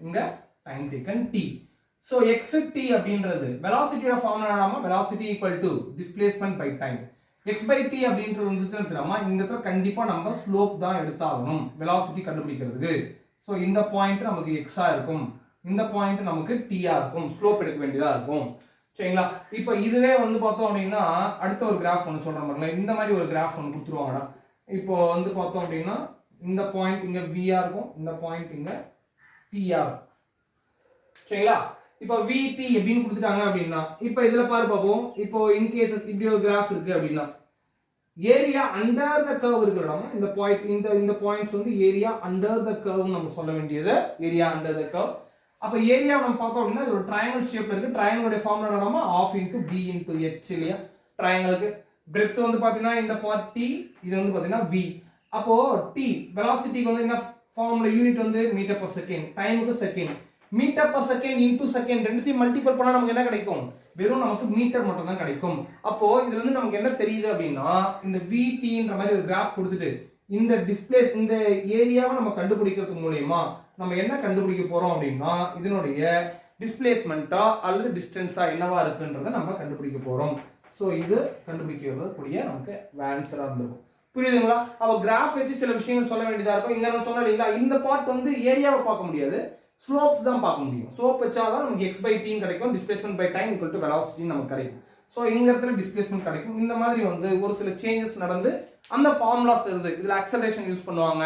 இங்க time taken t so x t அப்படின்றது velocityயோட ஃபார்முலா என்னமா velocity equal to displacement by time x by t அப்படின்றது வந்து தெரியுமா இந்த இடத்துல கண்டிப்பா நம்ம ஸ்லோப் தான் எடுத்தாகணும் velocity கண்டுபிடிக்கிறதுக்கு சோ இந்த பாயிண்ட் நமக்கு x ஆ இருக்கும் இந்த பாயிண்ட் நமக்கு t ஆ இருக்கும் ஸ்லோப் எடுக்க வேண்டியதா இருக்கும் சரிங்களா இப்போ இதுவே வந்து பார்த்தோம் அப்படினா அடுத்த ஒரு கிராஃப் ஒன்னு சொல்ற மாதிரி இந்த மாதிரி ஒரு கிராஃப் ஒன்னு கொடுத்துருவாங்கடா இப்போ வந்து பார்த்தோம் அப்படினா இந்த பாயிண்ட் இங்க v ஆ இருக்கும் இந்த பாயிண்ட் இங்க t ஆ இருக்கும் சரிங்களா இப்போ vt எப்படின்னு கொடுத்துட்டாங்க அப்படினா இப்போ இதுல பாரு பாப்போம் இப்போ இன் கேஸ் இப்படி ஒரு கிராஃப் இருக்கு அப்படினா ஏரியா அண்டர் த கர்வ் இருக்குடா இந்த பாயிண்ட் இந்த பாயிண்ட்ஸ் வந்து ஏரியா அண்டர் த கர்வ் நம்ம சொல்ல வேண்டியது ஏரியா அண்டர் த கர்வ் அப்ப ஏரியா நம்ம பார்த்தோம் அப்படினா இது ஒரு ட்ரையாங்கிள் ஷேப்ல இருக்கு ட்ரையாங்கிளோட ஃபார்முலா என்னன்னா ½ * b * h இல்லையா ட்ரையாங்கிளுக்கு breadth வந்து பாத்தீங்கன்னா இந்த பார்ட் t இது வந்து பாத்தீங்கன்னா v அப்போ t velocity வந்து என்ன ஃபார்முலா யூனிட் வந்து மீட்டர் per செகண்ட் டைமுக்கு second metre per second into second ரெண்டுத்தையும் மல்டிபிள் பண்ணா நமக்கு என்ன கிடைக்கும்? வெறும் நமக்கு மீட்டர் மட்டும் தான் கிடைக்கும். அப்போ இதுல இருந்து நமக்கு என்ன தெரியுது அப்படின்னா, இந்த VTன்ற மாதிரி ஒரு கிராஃப் கொடுத்துட்டு இந்த டிஸ்பிளேஸ் இந்த ஏரியாவை நம்ம கண்டுபிடிக்கிறது மூலமா நம்ம என்ன கண்டுபிடிக்க போறோம் அப்படின்னா, இதனுடைய டிஸ்பிளேஸ்மெண்டா அல்லது டிஸ்டன்ஸா என்னவா இருக்குன்றத நம்ம கண்டுபிடிக்க போறோம். ஸோ இது கண்டுபிடிக்கக்கூடிய நமக்கு ஆன்சரா இருந்திருக்கும். புரியுதுங்களா? அப்ப கிராஃப் வச்சு சில விஷயங்கள் சொல்ல வேண்டியதா இருக்கும். இங்க நான் சொன்னேன் இல்லைங்களா, இந்த பார்ட் வந்து ஏரியாவை பார்க்க முடியாது, ஸ்லோப்ஸ் தான் பார்க்க முடியும். ஸ்லோப் வச்சாதான் நமக்கு x by t கிடைக்கும், displacement by time equal to velocity நமக்கு கிடைக்கும். ஸோ இந்த இடத்துல டிஸ்பிளேஸ்மெண்ட் கிடைக்கும். இந்த மாதிரி வந்து ஒரு சில சேஞ்சஸ் நடந்து அந்த ஃபார்முலாஸ் இருந்து இதுல அக்சலரேஷன் யூஸ் பண்ணுவாங்க,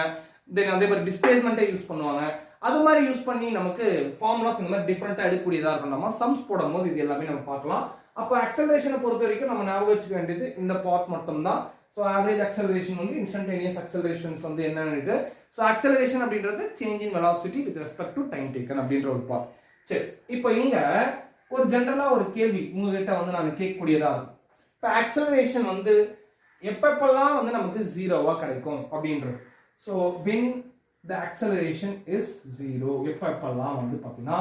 தென் அதே மாதிரி டிஸ்பிளேஸ்மெண்ட்டை யூஸ் பண்ணுவாங்க. அது மாதிரி யூஸ் பண்ணி நமக்கு ஃபார்முலாஸ் இந்த மாதிரி டிஃபரெண்டா எடுக்கக்கூடியதா இருக்கும். நம்ம சம்ஸ் போடும்போது இது எல்லாமே நம்ம பார்க்கலாம். அப்போ அக்சலரேஷனை பொறுத்த வரைக்கும் நம்ம ஞாபகம் வச்சுக்க வேண்டியது இந்த பார்ட் மட்டும் தான். ஸோ ஆவரேஜ் அக்சலரேஷன் வந்து இன்ஸ்டன்டேனியஸ் அக்சலரேஷன்ஸ் வந்து என்னன்னு, ஸோ அக்சலரேஷன் அப்படின்றது change in velocity with respect to time taken அப்படின்ற ஒரு பார்ட். சரி, இப்போ இங்க ஒரு ஜென்ரலா ஒரு கேள்வி உங்ககிட்ட வந்து நான் கேட்கக்கூடியதா இருக்கும். இப்போ அக்சலரேஷன் வந்து எப்பப்பெல்லாம் வந்து நமக்கு ஜீரோவா கிடைக்கும் அப்படின்றது. So when the acceleration is zero, எப்பப்பெல்லாம் வந்து பார்த்தீங்கன்னா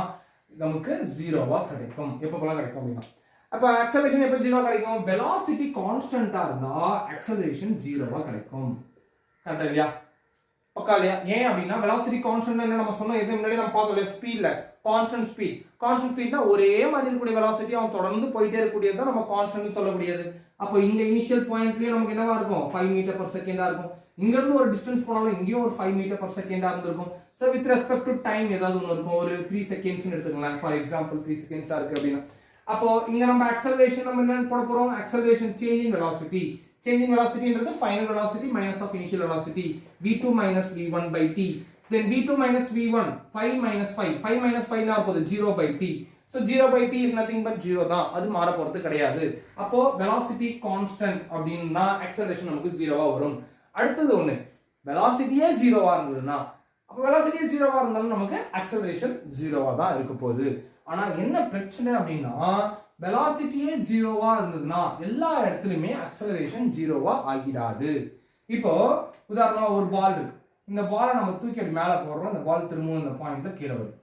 நமக்கு ஜீரோவா கிடைக்கும், எப்பப்பெல்லாம் கிடைக்கும் அப்படின்னா, அப்போ அக்சலரேஷன் எப்போ ஜீரோ கிடைக்கும்? வெலாசிட்டி கான்ஸ்டன்டா இருந்தா அக்சலரேஷன் ஜீரோவா கிடைக்கும். கரெக்டா இல்லையா? பக்கா இல்லையா? ஏன் அப்படின்னா வெலாசிட்டி கான்ஸ்டன்ட் என்ன நம்ம சொன்னோம், எது முன்னாடி நம்ம பார்த்தோம் இல்லையா, ஸ்பீட்ல கான்ஸ்டன்ட் ஸ்பீட். கான்ஸ்டன்ட் ஸ்பீட்னா ஒரே மாதிரி இருக்கக்கூடிய வெலாசிட்டி அவன் தொடர்ந்து போயிட்டே இருக்கக்கூடியது தான் நம்ம கான்ஸ்டன்ட் சொல்லக்கூடியது. அப்போ இங்க இனிஷியல் பாயிண்ட்லயே நமக்கு என்னவா இருக்கும்? 5 மீட்டர் பர் செகண்டா இருக்கும். இங்க இருந்து ஒரு டிஸ்டன்ஸ் போனாலும் இங்கேயும் ஒரு 5 மீட்டர் பர் செகண்டா இருந்திருக்கும். So with respect to time ஏதாவது ஒன்று இருக்கும், ஒரு 3 செகண்ட்ஸ் எடுத்துக்கலாம். ஃபார் எக்ஸாம்பிள் 3 செகண்ட்ஸா இருக்கு அப்படின்னா, அப்போ இங்க நம்ம அக்சலரேஷன் நம்ம என்ன போட போறோம்? Acceleration change in velocity. Change in வெலாசிட்டின்றது final velocity minus of initial velocity v2 minus v1 by t. Then v2 minus v1 5 minus 5 5 minus 5 னா போகுது 0 by t. So 0 by t is nothing but 0 தான், அது மாற போறது கிடையாது. அப்போ velocity constant அப்படினா acceleration நமக்கு 0வா வரும். அடுத்தது ஒண்ணு, velocityயே 0வா இருந்ததுனா, அப்ப velocity 0வா இருந்தாலும் நமக்கு acceleration 0வா தான் இருக்க போகுது. ஆனா என்ன பிரச்சனை அப்படினா, velocityயே 0வா இருந்ததுனா எல்லா இடத்துலயுமே acceleration 0வா ஆகிராது. இப்போ உதாரணமா ஒரு பால் இருக்கு, இந்த பாலை நம்ம தூக்கி அப்படி மேல போடுறோம், இந்த பால் திரும்பவும் இந்த பாயிண்ட்ல கீழே வருது.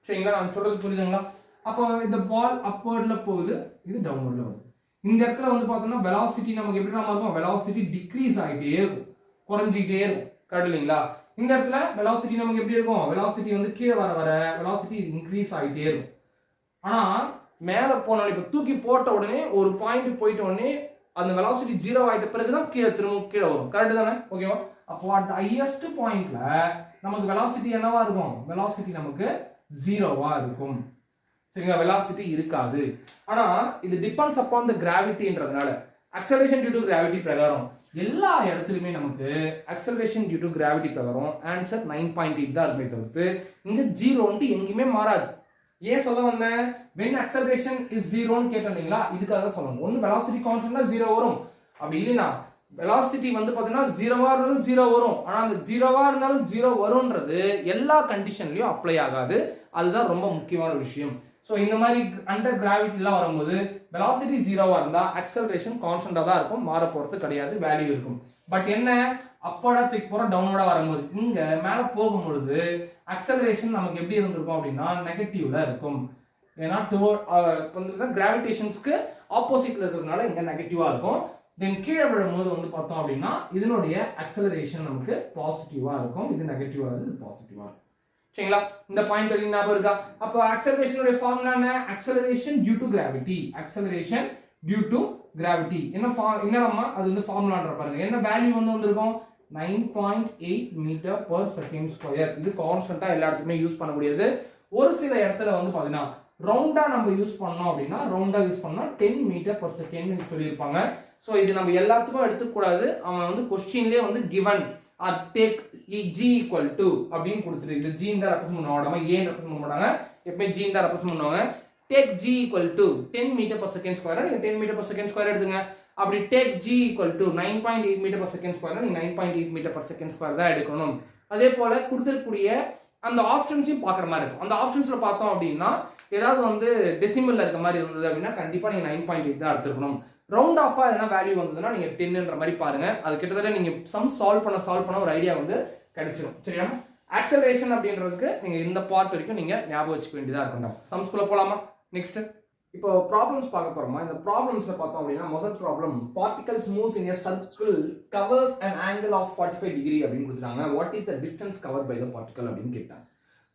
சரிங்களா? நான் சொல்றது புரியுதுங்களா? அப்போ இந்த பால் அப்வர்ட்ல போகுது, இது டவுன்வர்ட்ல வருது. இந்த இடத்துல வந்து பார்த்தோம்னா வெலாசிட்டி நமக்கு எப்படி நாம இருக்கும்? வெலாசிட்டி டிக்ரீஸ் ஆகிட்டே இருக்கும், குறைஞ்சிக்கிட்டே இருக்கும். கரெக்ட் இல்லைங்களா? இந்த இடத்துல வெலாசிட்டி நமக்கு எப்படி இருக்கும்? வெலாசிட்டி வந்து கீழே வர வர வெலாசிட்டி இன்க்ரீஸ் ஆகிட்டே இருக்கும். ஆனா மேல போனாலும் இப்ப தூக்கி போட்ட உடனே ஒரு பாயிண்ட் போயிட்ட உடனே அந்த வெலாசிட்டி 0 ஆயிட்ட பிறகுதான் திரும்ப கீழே வரும். கரெக்ட் தானே? ஓகேவா? அப்போ அட் ஹையஸ்ட் பாயிண்ட்ல நமக்கு வெலாசிட்டி என்னவா இருக்கும்? வெலாசிட்டி நமக்கு 0வா இருக்கும். சரிங்களா? வெலாசிட்டி இருக்காது. ஆனா இது டிபெண்ட்ஸ் அப்பான் தி கிராவிட்டின்றதுனால அக்சலரேஷன் டியூ டு கிராவிட்டி பிரகாரம் எல்லா இடத்துலயுமே நமக்கு அக்சலரேஷன் டியூ டு கிராவிட்டி பிரகாரம் ஆன்சர் 9.8 தான் இருக்குமே தவிர்த்து இங்க 0 எங்கேயுமே மாறாது. ஏன் சொல்ல வந்தேன்? when acceleration is 0 ன்னு கேட்டீங்களா, இதுக்காக சொல்லணும். ஒன்னு velocity constantனா 0 வரும், அப்படி இல்லைனா velocity வந்து பாத்தீங்கன்னா 0வா இருந்தாலும் 0 வரும். ஆனா அந்த 0வா இருந்தாலும் 0 வரும்ன்றது எல்லா கண்டிஷன்லயும் அப்ளை ஆகாது. அதுதான் ரொம்ப முக்கியமான விஷயம். சோ இந்த மாதிரி அண்டர் கிராவிட்டி எல்லாம் வரும்போது velocity 0வா இருந்தா acceleration கான்ஸ்டன்டா தான் இருக்கும், மாற போறது கிடையாது, வேல்யூ இருக்கும். பட் என்ன, அப்போடா தூக்கி போற டவுனோட வரும்போது இங்க மேல போகும்பொழுது அக்சலரேஷன் நமக்கு எப்படி இருந்திருக்கும் அப்படின்னா நெகட்டிவ்ல இருக்கும். ஏன்னா கிராவிடேஷன்ஸ்க்கு ஆப்போசிட்ல இருக்கிறதுனால இங்க நெகட்டிவா இருக்கும். தென் கீழே விழும்போது வந்து பார்த்தோம் அப்படின்னா இதனுடைய அக்சலரேஷன் நமக்கு பாசிட்டிவா இருக்கும், இது நெகட்டிவா இது பாசிட்டிவா இருக்கும். சரிங்களா? இந்த பாயிண்ட் வரைக்கும் ஞாபகம் இருக்கா? அப்போ அக்சலரேஷனுடைய ஃபார்முலா என்ன? Acceleration due to gravity. Acceleration due to gravity என்னமா அது வந்து ஃபார்முலான்ற பாருங்க. என்ன வேல்யூ வந்து வந்திருக்கும்? 9.8 மீட்டர் பர் செகண்ட் ஸ்கொயர். இது கான்ஸ்டன்டா எல்லா இடத்துலயுமே யூஸ் பண்ண முடியாது. ஒரு சில இடத்துல வந்து பாத்தீங்கன்னா ரவுண்டா நம்ம யூஸ் பண்ணோம் அப்படின்னா ரவுண்டா யூஸ் பண்ணா 10 மீட்டர் பர் செகண்ட் சொல்லியிருப்பாங்க. ஸோ இது நம்ம எல்லாத்துக்கும் எடுத்துக்கூடாது. அவன் வந்து கொஸ்டின்லேயே வந்து given or take g equal to அப்படின்னு கொடுத்துட்டு இது g தான் ரெப்ரசன்ட் பண்ணுவாங்க, ஏ ரெப்ரசன்ட் பண்ண மாட்டாங்க, எப்பவுமே g தான் ரெப்ரசன்ட் பண்ணுவாங்க. take g equal to 10 metre per second square, நீங்க 10 மீட்டர் பர் செகண்ட் ஸ்கொயர் எடுத்துங்க. அப்படி take g equal to 9.8 metre per second square, நீங்க 9.8 மீட்டர் பர் செகண்ட் ஸ்கொயர் தான் எடுக்கணும். அதே போல கொடுத்திருக்கக்கூடிய அந்த ஆப்ஷன்ஸையும் பார்க்குற மாதிரி இருக்கும். அந்த ஆப்ஷன்ஸ்ல பார்த்தோம் அப்படின்னா ஏதாவது வந்து டெசிமல்ல இருக்க மாதிரி இருந்தது அப்படின்னா கண்டிப்பா நீங்க 9.8 தான் எடுத்துக்கணும். ரவுண்ட் ஆஃபா எதனா வேல்யூ வந்ததுன்னா நீங்க 10ன்ற மாதிரி பாருங்க. அது கிட்டத்தட்ட நீங்க சம் சால்வ் பண்ண ஒரு ஐடியா வந்து கிடைச்சிடும். சரியா? ஆக்சலரேஷன் அப்படின்றதுக்கு நீங்க இந்த பார்ட் வரைக்கும் நீங்க ஞாபகம் வச்சுக்க வேண்டியதா இருக்கும். சம்ஸ்குள்ள போலாமா? நெக்ஸ்ட் இப்போ ப்ராப்ளம்ஸ் பார்க்க போறோமா? இந்த ப்ராப்ளம்ஸ்ல பார்த்தோம் அப்படின்னா முதல் problem particles moves in a circle covers an angle of 45 degree அப்படின்னு கொடுத்துட்டாங்க. What is the distance cover by the particle அப்படின்னு கேட்டாங்க.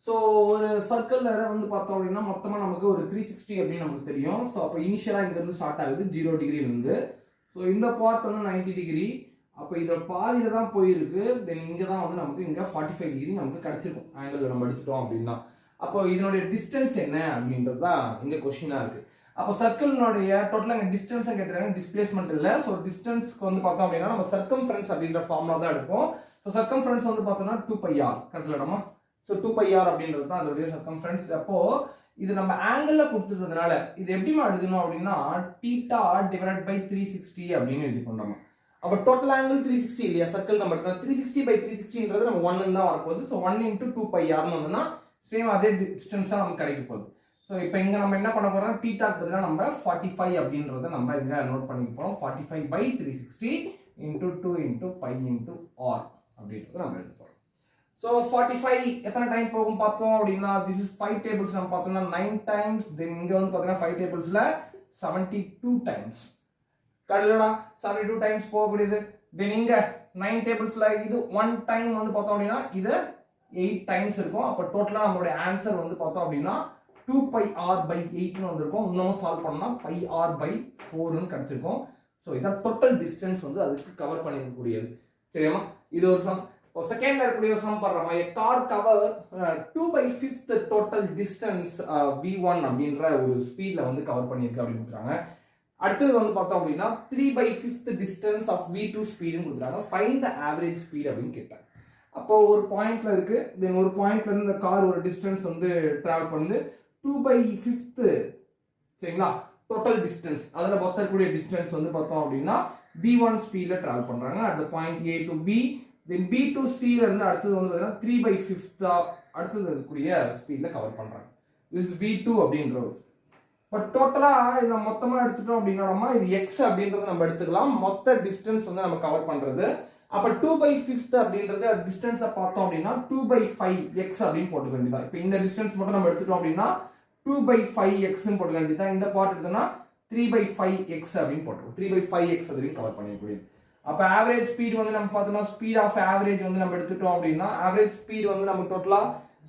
ஸோ ஒரு சர்க்கிள்ல வந்து பார்த்தோம் அப்படின்னா மொத்தமாக நமக்கு ஒரு 360 அப்படின்னு நமக்கு தெரியும். ஸோ அப்போ இனிஷியலாக இங்கேருந்து ஸ்டார்ட் ஆகுது 0 டிகிரிலேருந்து. ஸோ இந்த பார்ட் வந்து 90 டிகிரி. அப்போ இதில் பாதியில் தான் போயிருக்கு. தென் இங்கே தான் வந்து நமக்கு இங்கே 45 டிகிரி நமக்கு கிடச்சிருக்கும் ஆங்கிள் நம்ம எடுத்துட்டோம் அப்படின்னா. அப்போ இதனுடைய டிஸ்டன்ஸ் என்ன அப்படின்றது தான் இங்கே கொஸ்டினாக இருக்குது. அப்போ சர்க்கிளினுடைய டோட்டலாக இங்கே டிஸ்டன்ஸை கேட்டுறாங்க, டிஸ்பிளேஸ்மெண்ட் இல்லை. ஸோ டிஸ்டன்ஸ்க்கு வந்து பார்த்தோம் அப்படின்னா நம்ம சர்க்கம்ஃபரன்ஸ் அப்படின்ற ஃபார்முலா தான் எடுப்போம். ஸோ சர்க்கம்ஃபரன்ஸ் வந்து பார்த்தோம்னா 2πr கரெக்டாக இடமா. ஸோ 2πr அப்படின்றது தான் அதோடைய சர்க்கம்ஃபரன்ஸ். அப்போ இது நம்ம ஆங்கிள் கொடுத்துருந்ததுனால இது எப்படிமா எழுதணும் அப்படின்னா θ டிவைடட் பை 360 அப்படின்னு எழுதி கொண்டோம். அப்போ டோட்டல் ஆங்கிள் 360 இல்லையா சர்க்கிள் நம்ம 360/360ன்றது நம்ம 1 தான் வரப்போகுது. ஸோ 1 × 2πrன்னு வந்தோம்னா சேம் அதே டிஸ்டன்ஸ் தான் நமக்கு கிடைக்க போகுது. ஸோ இப்போ இங்கே நம்ம என்ன பண்ண போறோம், θக்கு பதிலாக நம்ம 45 அப்படின்றத நம்ம இங்கே நோட் பண்ணிக்க போகிறோம். 45/360 × 2 × π × r அப்படின்றது நம்ம எடுத்து போகிறோம். ஸோ 45 எத்தனை டைம் போகும் பார்த்தோம் அப்படின்னா திஸ் இஸ் 5 டேபிள்ஸ் நம்ம பார்த்தோம்னா 9 டைம்ஸ். தென் இங்கே வந்து பார்த்தீங்கன்னா 5 டேபிள்ஸில் 72 டைம்ஸ் கடலடா 72 டைம்ஸ் போகக்கூடியது. தென் இங்கே 9 டேபிள்ஸில் இது 1 டைம் வந்து பார்த்தோம் அப்படின்னா இது 8 டைம்ஸ் இருக்கும். அப்போ டோட்டலாக நம்மளுடைய ஆன்சர் வந்து பார்த்தோம் அப்படின்னா 2πr/8 வந்திருக்கும். இன்னமும் சால்வ் பண்ணா πr/4 கிடைச்சிருக்கும். ஸோ இதான் டோட்டல் டிஸ்டன்ஸ் வந்து அதுக்கு கவர் பண்ணிக்கக்கூடியது. சரியாமா? இது ஒரு சம். இப்போ செகண்ட்ல இருக்கக்கூடிய ஒரு சம் பண்றோமா, a car cover 2/5 total distance v1 அப்படின்ற ஒரு ஸ்பீட்ல வந்து கவர் பண்ணிருக்கு அப்படின்னு கொடுக்குறாங்க. அடுத்தது வந்து பார்த்தோம் அப்படின்னா 3/5 டிஸ்டன்ஸ் ஆஃப் v2 ஸ்பீடுன்னு கொடுக்குறாங்க. ஃபைண்ட் த ஆவரேஜ் ஸ்பீட் அப்படின்னு கேட்டாங்க. அப்போ ஒரு பாயிண்ட்ல இருக்கு. தென் ஒரு பாயிண்ட்ல இருந்து இந்த கார் ஒரு டிஸ்டன்ஸ் வந்து டிராவல் பண்ணுது 2/5 சரிங்களா டோட்டல் டிஸ்டன்ஸ். அதுல மொத்தக்கூடிய டிஸ்டன்ஸ் வந்து பார்த்தோம் அப்படின்னா v1 ஸ்பீட்ல டிராவல் பண்றாங்க at point a to b. Then b to c ல இருந்து அடுத்தது வந்து பார்த்தீங்கன்னா 3/5 அடுத்தது இருக்கக்கூடிய ஸ்பீட்ல கவர் பண்றாங்க. திஸ் v2 அப்படின்ற. பட் டோட்டலா இதை மொத்தமா எடுத்துட்டோம் அப்படின்னா இது x அப்படின்றத நம்ம எடுத்துக்கலாம். மொத்த டிஸ்டன்ஸ் வந்து நம்ம கவர் பண்றது. அப்ப 2/5 அப்படின்றது டிஸ்டன்ஸை பார்த்தோம் அப்படின்னா 2/5x அப்படின்னு போட்டுக்க வேண்டியதான். இப்போ இந்த டிஸ்டன்ஸ் மட்டும் நம்ம எடுத்துட்டோம் அப்படின்னா 2/5x போட்டுக்க வேண்டியதான். இந்த பார்ட் எடுத்தோம்னா 3/5x அப்படின்னு போட்டுருவோம். 3/5x அப்படின்னு கவர் பண்ணிக்கூடியது. அப்போ ஆவரேஜ் ஸ்பீட் வந்து நம்ம பார்த்தோம்னா ஸ்பீட் ஆஃப் ஆவரேஜ் வந்து நம்ம எடுத்துட்டோம் அப்படின்னா ஆவரேஜ் ஸ்பீட் வந்து நம்ம டோட்டலா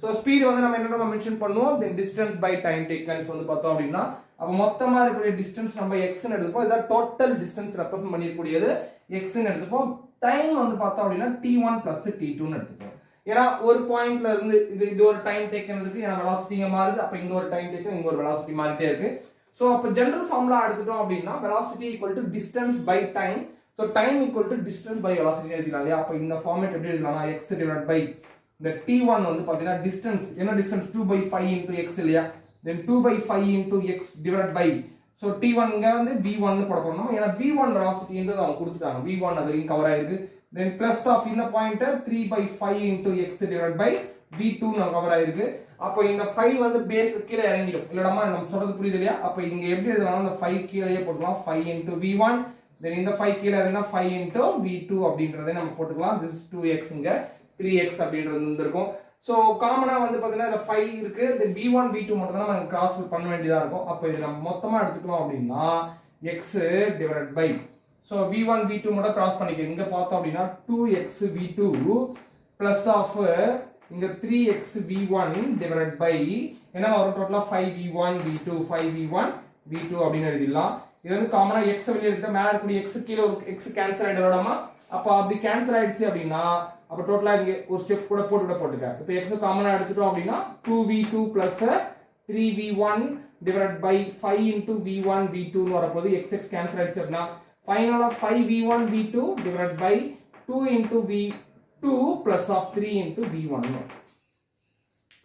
ஸோ ஸ்பீட் வந்து நம்ம என்ன மென்ஷன் பண்ணுவோம், தென் டிஸ்டன்ஸ் பை டைம் டேக்கன்ஸ் வந்து பார்த்தோம் அப்படின்னா அப்போ மொத்தமா இருக்கக்கூடிய டிஸ்டன்ஸ் நம்ம எக்ஸ்ன்னு எடுத்துப்போம். இதான் டோட்டல் டிஸ்டன்ஸ் ரெப்ரசென்ட் பண்ணிருக்கூடியது எக்ஸ்ன்னு எடுத்துப்போம். டைம் வந்து பார்த்தோம் அப்படின்னா t1 + t2ன்னு எடுத்துப்போம். ஏன்னா ஒரு பாயிண்ட்ல இருந்து இது ஒரு டைம் டேக்கன் இருக்கு. ஏன்னா வெலாசிட்டி மாறுது. அப்போ இங்க ஒரு டைம் டேக்கன், இங்க ஒரு வெலாசிட்டி மாறிட்டே இருக்கு. ஸோ அப்போ ஜெனரல் ஃபார்முலா எடுத்துட்டோம் அப்படின்னா velocity = distance by time. So time = distance by velocity எழுதிக்கலாம் இல்லையா? அப்போ இந்த ஃபார்மேட் எப்படி எழுதலாம், x டிவைட் பை இந்த t1 வந்து பார்த்தீங்கன்னா டிஸ்டன்ஸ் என்ன டிஸ்டன்ஸ் 2/5 × x இல்லையா? Then 2/5 × x divide by so t1 இங்க வந்து v1 போட போறோம். ஏன்னா v1 வெலாசிட்டின்றது அவங்க கொடுத்துட்டாங்க. v1 அதுலயும் கவர் ஆயிருக்கு. தென் பிளஸ் ஆஃப் இந்த point 3/5 × x divide by v2 நம்ம கவர் ஆயிருக்கு. அப்போ இந்த 5 வந்து பேஸ் கீழே இறங்கிடும் இல்லடமா, நம்ம சொல்றது புரியுது இல்லையா? அப்போ இங்க எப்படி எழுதலாம், இந்த 5 கீழேயே போட்டுக்கலாம் 5 × v1. தென் இந்த 5 கீழே இறங்கினா 5 × v2 அப்படின்றதை நம்ம போட்டுக்கலாம். திஸ் இஸ் 2x இங்க 3x அப்படின்றது இருந்திருக்கும். ஸோ காமனா வந்து பார்த்தீங்கன்னா இந்த 5 இருக்கு. தென் v1 v2 மட்டும் தான் நம்ம கிராஸ் பண்ண வேண்டியதா இருக்கும். அப்போ இது நம்ம மொத்தமா எடுத்துட்டோம் அப்படின்னா x divide by so v1 v2 மட்டும் கிராஸ் பண்ணிக்க. இங்க பார்த்தோம் அப்படின்னா 2x v2 பிளஸ் ஆஃப் இங்க 3x v1 டிவைட் பை என்ன வரும் டோட்டலா 5v1 v2 5v1 v2 அப்படின்னு எழுதிடலாம். இது வந்து காமனா x வெளியே எடுத்துட்டா மேல இருக்கக்கூடிய x கீழே ஒரு x கேன்சல் ஆயிடுறோமா. அப்போ அப்படி கேன்சல் ஆயிடுச்சு அப்படின்னா அப்போ டோட்டலா இங்க ஒரு ஸ்டெப் கூட போட்டுக்க. இப்போ x காமனா எடுத்துட்டோம் அப்படின்னா 2v2 + 3v1 divide by 5 × v1 v2 ன்னு வரப்போது x கேன்சல் ஆயிடுச்சு அப்படின்னா ஃபைனலா 5v1 v2 divide by 2 × v2 plus of 3 × v1.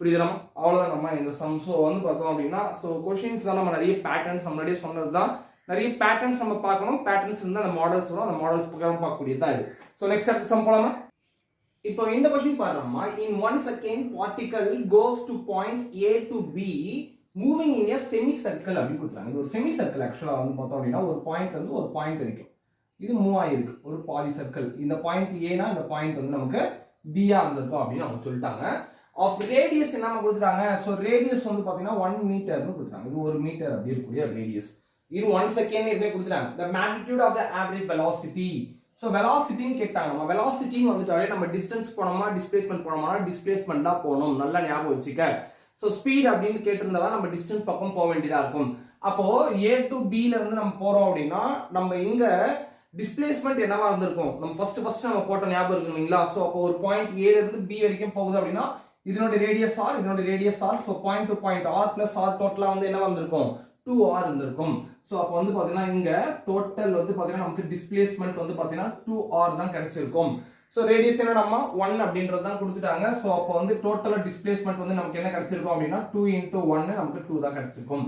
புரியுதுமா? அவ்வளவுதான் நம்ம இந்த சம். ஸோ வந்து பார்த்தோம் அப்படின்னா ஸோ கொஸ்டின்ஸ் தான் நம்ம நிறைய பேட்டர்ன்ஸ் முன்னாடியே சொன்னது தான். நிறைய பேட்டர்ன்ஸ் நம்ம பார்க்கணும். பேட்டர்ன்ஸ் இருந்தால் அந்த மாடல்ஸ் வரும். அந்த மாடல்ஸ் பிரகாரம் பார்க்கக்கூடியது தான் இது. ஸோ நெக்ஸ்ட் அடுத்த சம் போலாமா? இப்போ இந்த கொஸ்டின் பாருங்கம்மா. இன் 1 second particle goes to point A to B moving in a semi circle அப்படின்னு கொடுத்தாங்க. இது ஒரு செமி சர்க்கிள். ஆக்சுவலாக வந்து பார்த்தோம் அப்படின்னா ஒரு பாயிண்ட்ல இருந்து ஒரு பாயிண்ட் வரைக்கும் இது மூவ் ஆயிருக்கு ஒரு பாதி சர்க்கிள். இந்த பாயிண்ட் ஏனா இந்த பாயிண்ட் வந்து நமக்கு பியா இருந்திருக்கும் அப்படின்னு அவங்க சொல்லிட்டாங்க. ஆஃப் ரேடியஸ் என்ன கொடுத்துட்டாங்க, ஸோ ரேடியஸ் வந்து பார்த்தீங்கன்னா 1 மீட்டர்னு கொடுத்துட்டாங்க. இது 1 மீட்டர் அப்படி இருக்கக்கூடிய ரேடியஸ். இது 1 செகண்ட் இருக்கே கொடுத்துட்டாங்க. The magnitude of the average velocity. So வெலாசிட்டின்னு கேட்டாங்க. நம்ம வெலாசிட்டின்னு வந்துட்டாலே நம்ம டிஸ்டன்ஸ் போனோமா டிஸ்பிளேஸ்மெண்ட் போனோமா டிஸ்பிளேஸ்மெண்ட் தான் போகணும், நல்லா ஞாபகம் வச்சுக்க. ஸோ ஸ்பீட் அப்படின்னு கேட்டிருந்தா நம்ம டிஸ்டன்ஸ் பக்கம் போக வேண்டியதா இருக்கும். அப்போ ஏ டு பில இருந்து நம்ம போறோம் அப்படின்னா நம்ம இங்க டிஸ்பிளேஸ்மெண்ட் என்னவா இருந்திருக்கும், நம்ம ஃபர்ஸ்ட் நம்ம போட்ட ஞாபகம் இருக்குங்களா. ஸோ அப்போ ஒரு பாயிண்ட் ஏல இருந்து பி வரைக்கும் போகுது அப்படின்னா இதனுடைய ரேடியஸ் ஆர், இதனுடைய radius r. So point to point r plus r டோட்டலா வந்து என்ன வந்திருக்கும், 2r இருந்திருக்கும். ஸோ அப்போ வந்து பாத்தீங்கன்னா இங்க டோட்டல் வந்து பாத்தீங்கன்னா நமக்கு டிஸ்பிளேஸ்மெண்ட் வந்து பாத்தீங்கன்னா 2r தான் கிடைச்சிருக்கும். ஸோ ரேடியஸ் என்ன நம்ம 1 அப்படின்றது தான் கொடுத்துட்டாங்க. ஸோ அப்போ வந்து டோட்டலா டிஸ்பிளேஸ்மெண்ட் வந்து நமக்கு என்ன கிடைச்சிருக்கும் அப்படின்னா 2 into 1 நமக்கு 2 தான் கிடைச்சிருக்கும்.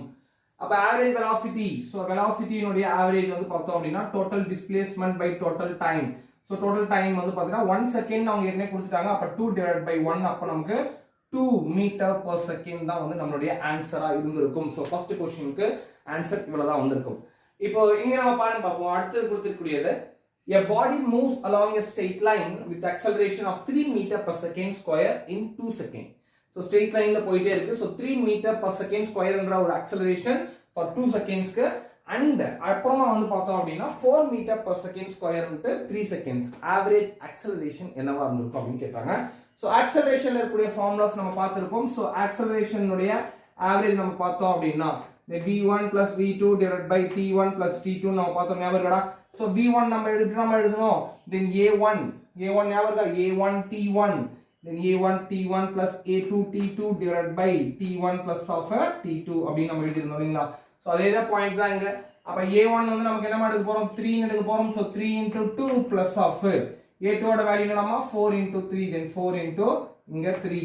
அப்ப ஆவரேஜ் வெலாசிட்டி, ஸோ வெலாசிட்டியினுடைய ஆவரேஜ் வந்து பார்த்தோம் அப்படின்னா total displacement by total time. So total time வந்து பார்த்தீங்கன்னா 1 செகண்ட் அவங்க ஏற்கனவே கொடுத்துட்டாங்க. அப்போ 2 divided by 1 அப்போ நமக்கு 2 மீட்டர் பர் செகண்ட் தான் வந்து நம்மளுடைய ஆன்சரா இருந்திருக்கும். ஸோ ஃபர்ஸ்ட் கொஸ்டினுக்கு ஆன்சர் இவ்வளவுதான் வந்திருக்கும். இப்போ இங்க நம்ம பாருங்க பார்ப்போம். அடுத்தது கொடுத்திருக்கூடியது a body moves along a straight line with acceleration of 3 meter per second square in 2 seconds. So straight line ல போயிட்டே இருக்கு. So 3 meter per second square என்கிற ஒரு acceleration for 2 seconds க்கு and அப்புறமா வந்து பார்த்தோம் அப்படின்னா 4 meter per second square into 3 seconds average acceleration என்னவா இருந்திருக்கும் அப்படின்னு கேட்டாங்க. So acceleration ல இருக்கக்கூடிய formulas நம்ம பார்த்திருப்போம். So acceleration உடைய average நம்ம பார்த்தோம் அப்படின்னா v1 plus v2 divided by t1 plus t2 நம்ம பார்த்தோம் ஞாபகம் இருக்கா. So v1 நம்ம எழுதணும், then a1 ஞாபகம் இருக்கா, a1 t1 then a1 t1 plus a2 t2 divided by t1 plus of t2 அப்படி நம்ம எழுதிருந்தோம் இல்லைங்களா. சோ அதே தான் பாயிண்ட் தான் இங்க. அப்ப a1 வந்து நமக்கு என்ன எடுக்க போறோம், 3 எடுக்க போறோம். So 3 into 2 plus of a2 ஓட வேல்யூ என்னமா 4 into 3 then 4 into இங்க 3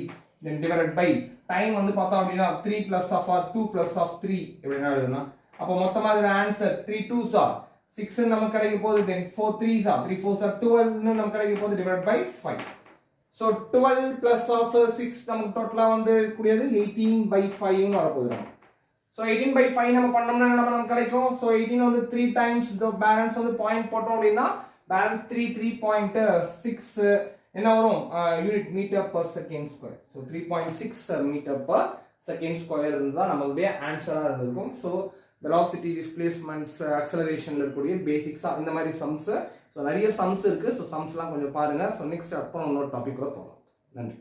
then divided by டைம் வந்து பார்த்தோம் அப்படின்னா 3 plus of 2 plus of 3 இப்படி என்ன எழுதுனா அப்ப மொத்தமா இதோட ஆன்சர் 3 2s are 6 நமக்கு கிடைக்க போகுது then 4 3s are 3 4s are 12 ன்னு நமக்கு கிடைக்க போகுது divided by 5. So 12 plus of 6 நமக்கு டோட்டலா வந்து கூடியது 18 by 5 ன்னு வர போகுது. So 18 by 5 நம்ம பண்ணோம்னா என்ன நமக்கு கிடைக்கும். So 18 வந்து 3 times the balance வந்து பாயிண்ட் போட்டோம் அப்படின்னா balance 3.6 என்ன வரும் unit metre per second square. So 3.6 metre per second square இருந்தா நம்மளுடைய ஆன்சரா இருந்திருக்கும். So velocity, displacements, acceleration இருக்கக்கூடிய பேசிக்ஸா இந்த மாதிரி சம்ஸ். ஸோ நிறைய சம்ஸ் இருக்கு. ஸோ சம்ஸ்லாம் கொஞ்சம் பாருங்க. ஸோ நெக்ஸ்ட் அப்புறம் இன்னொரு டாபிக் கூட போகலாம். நன்றி.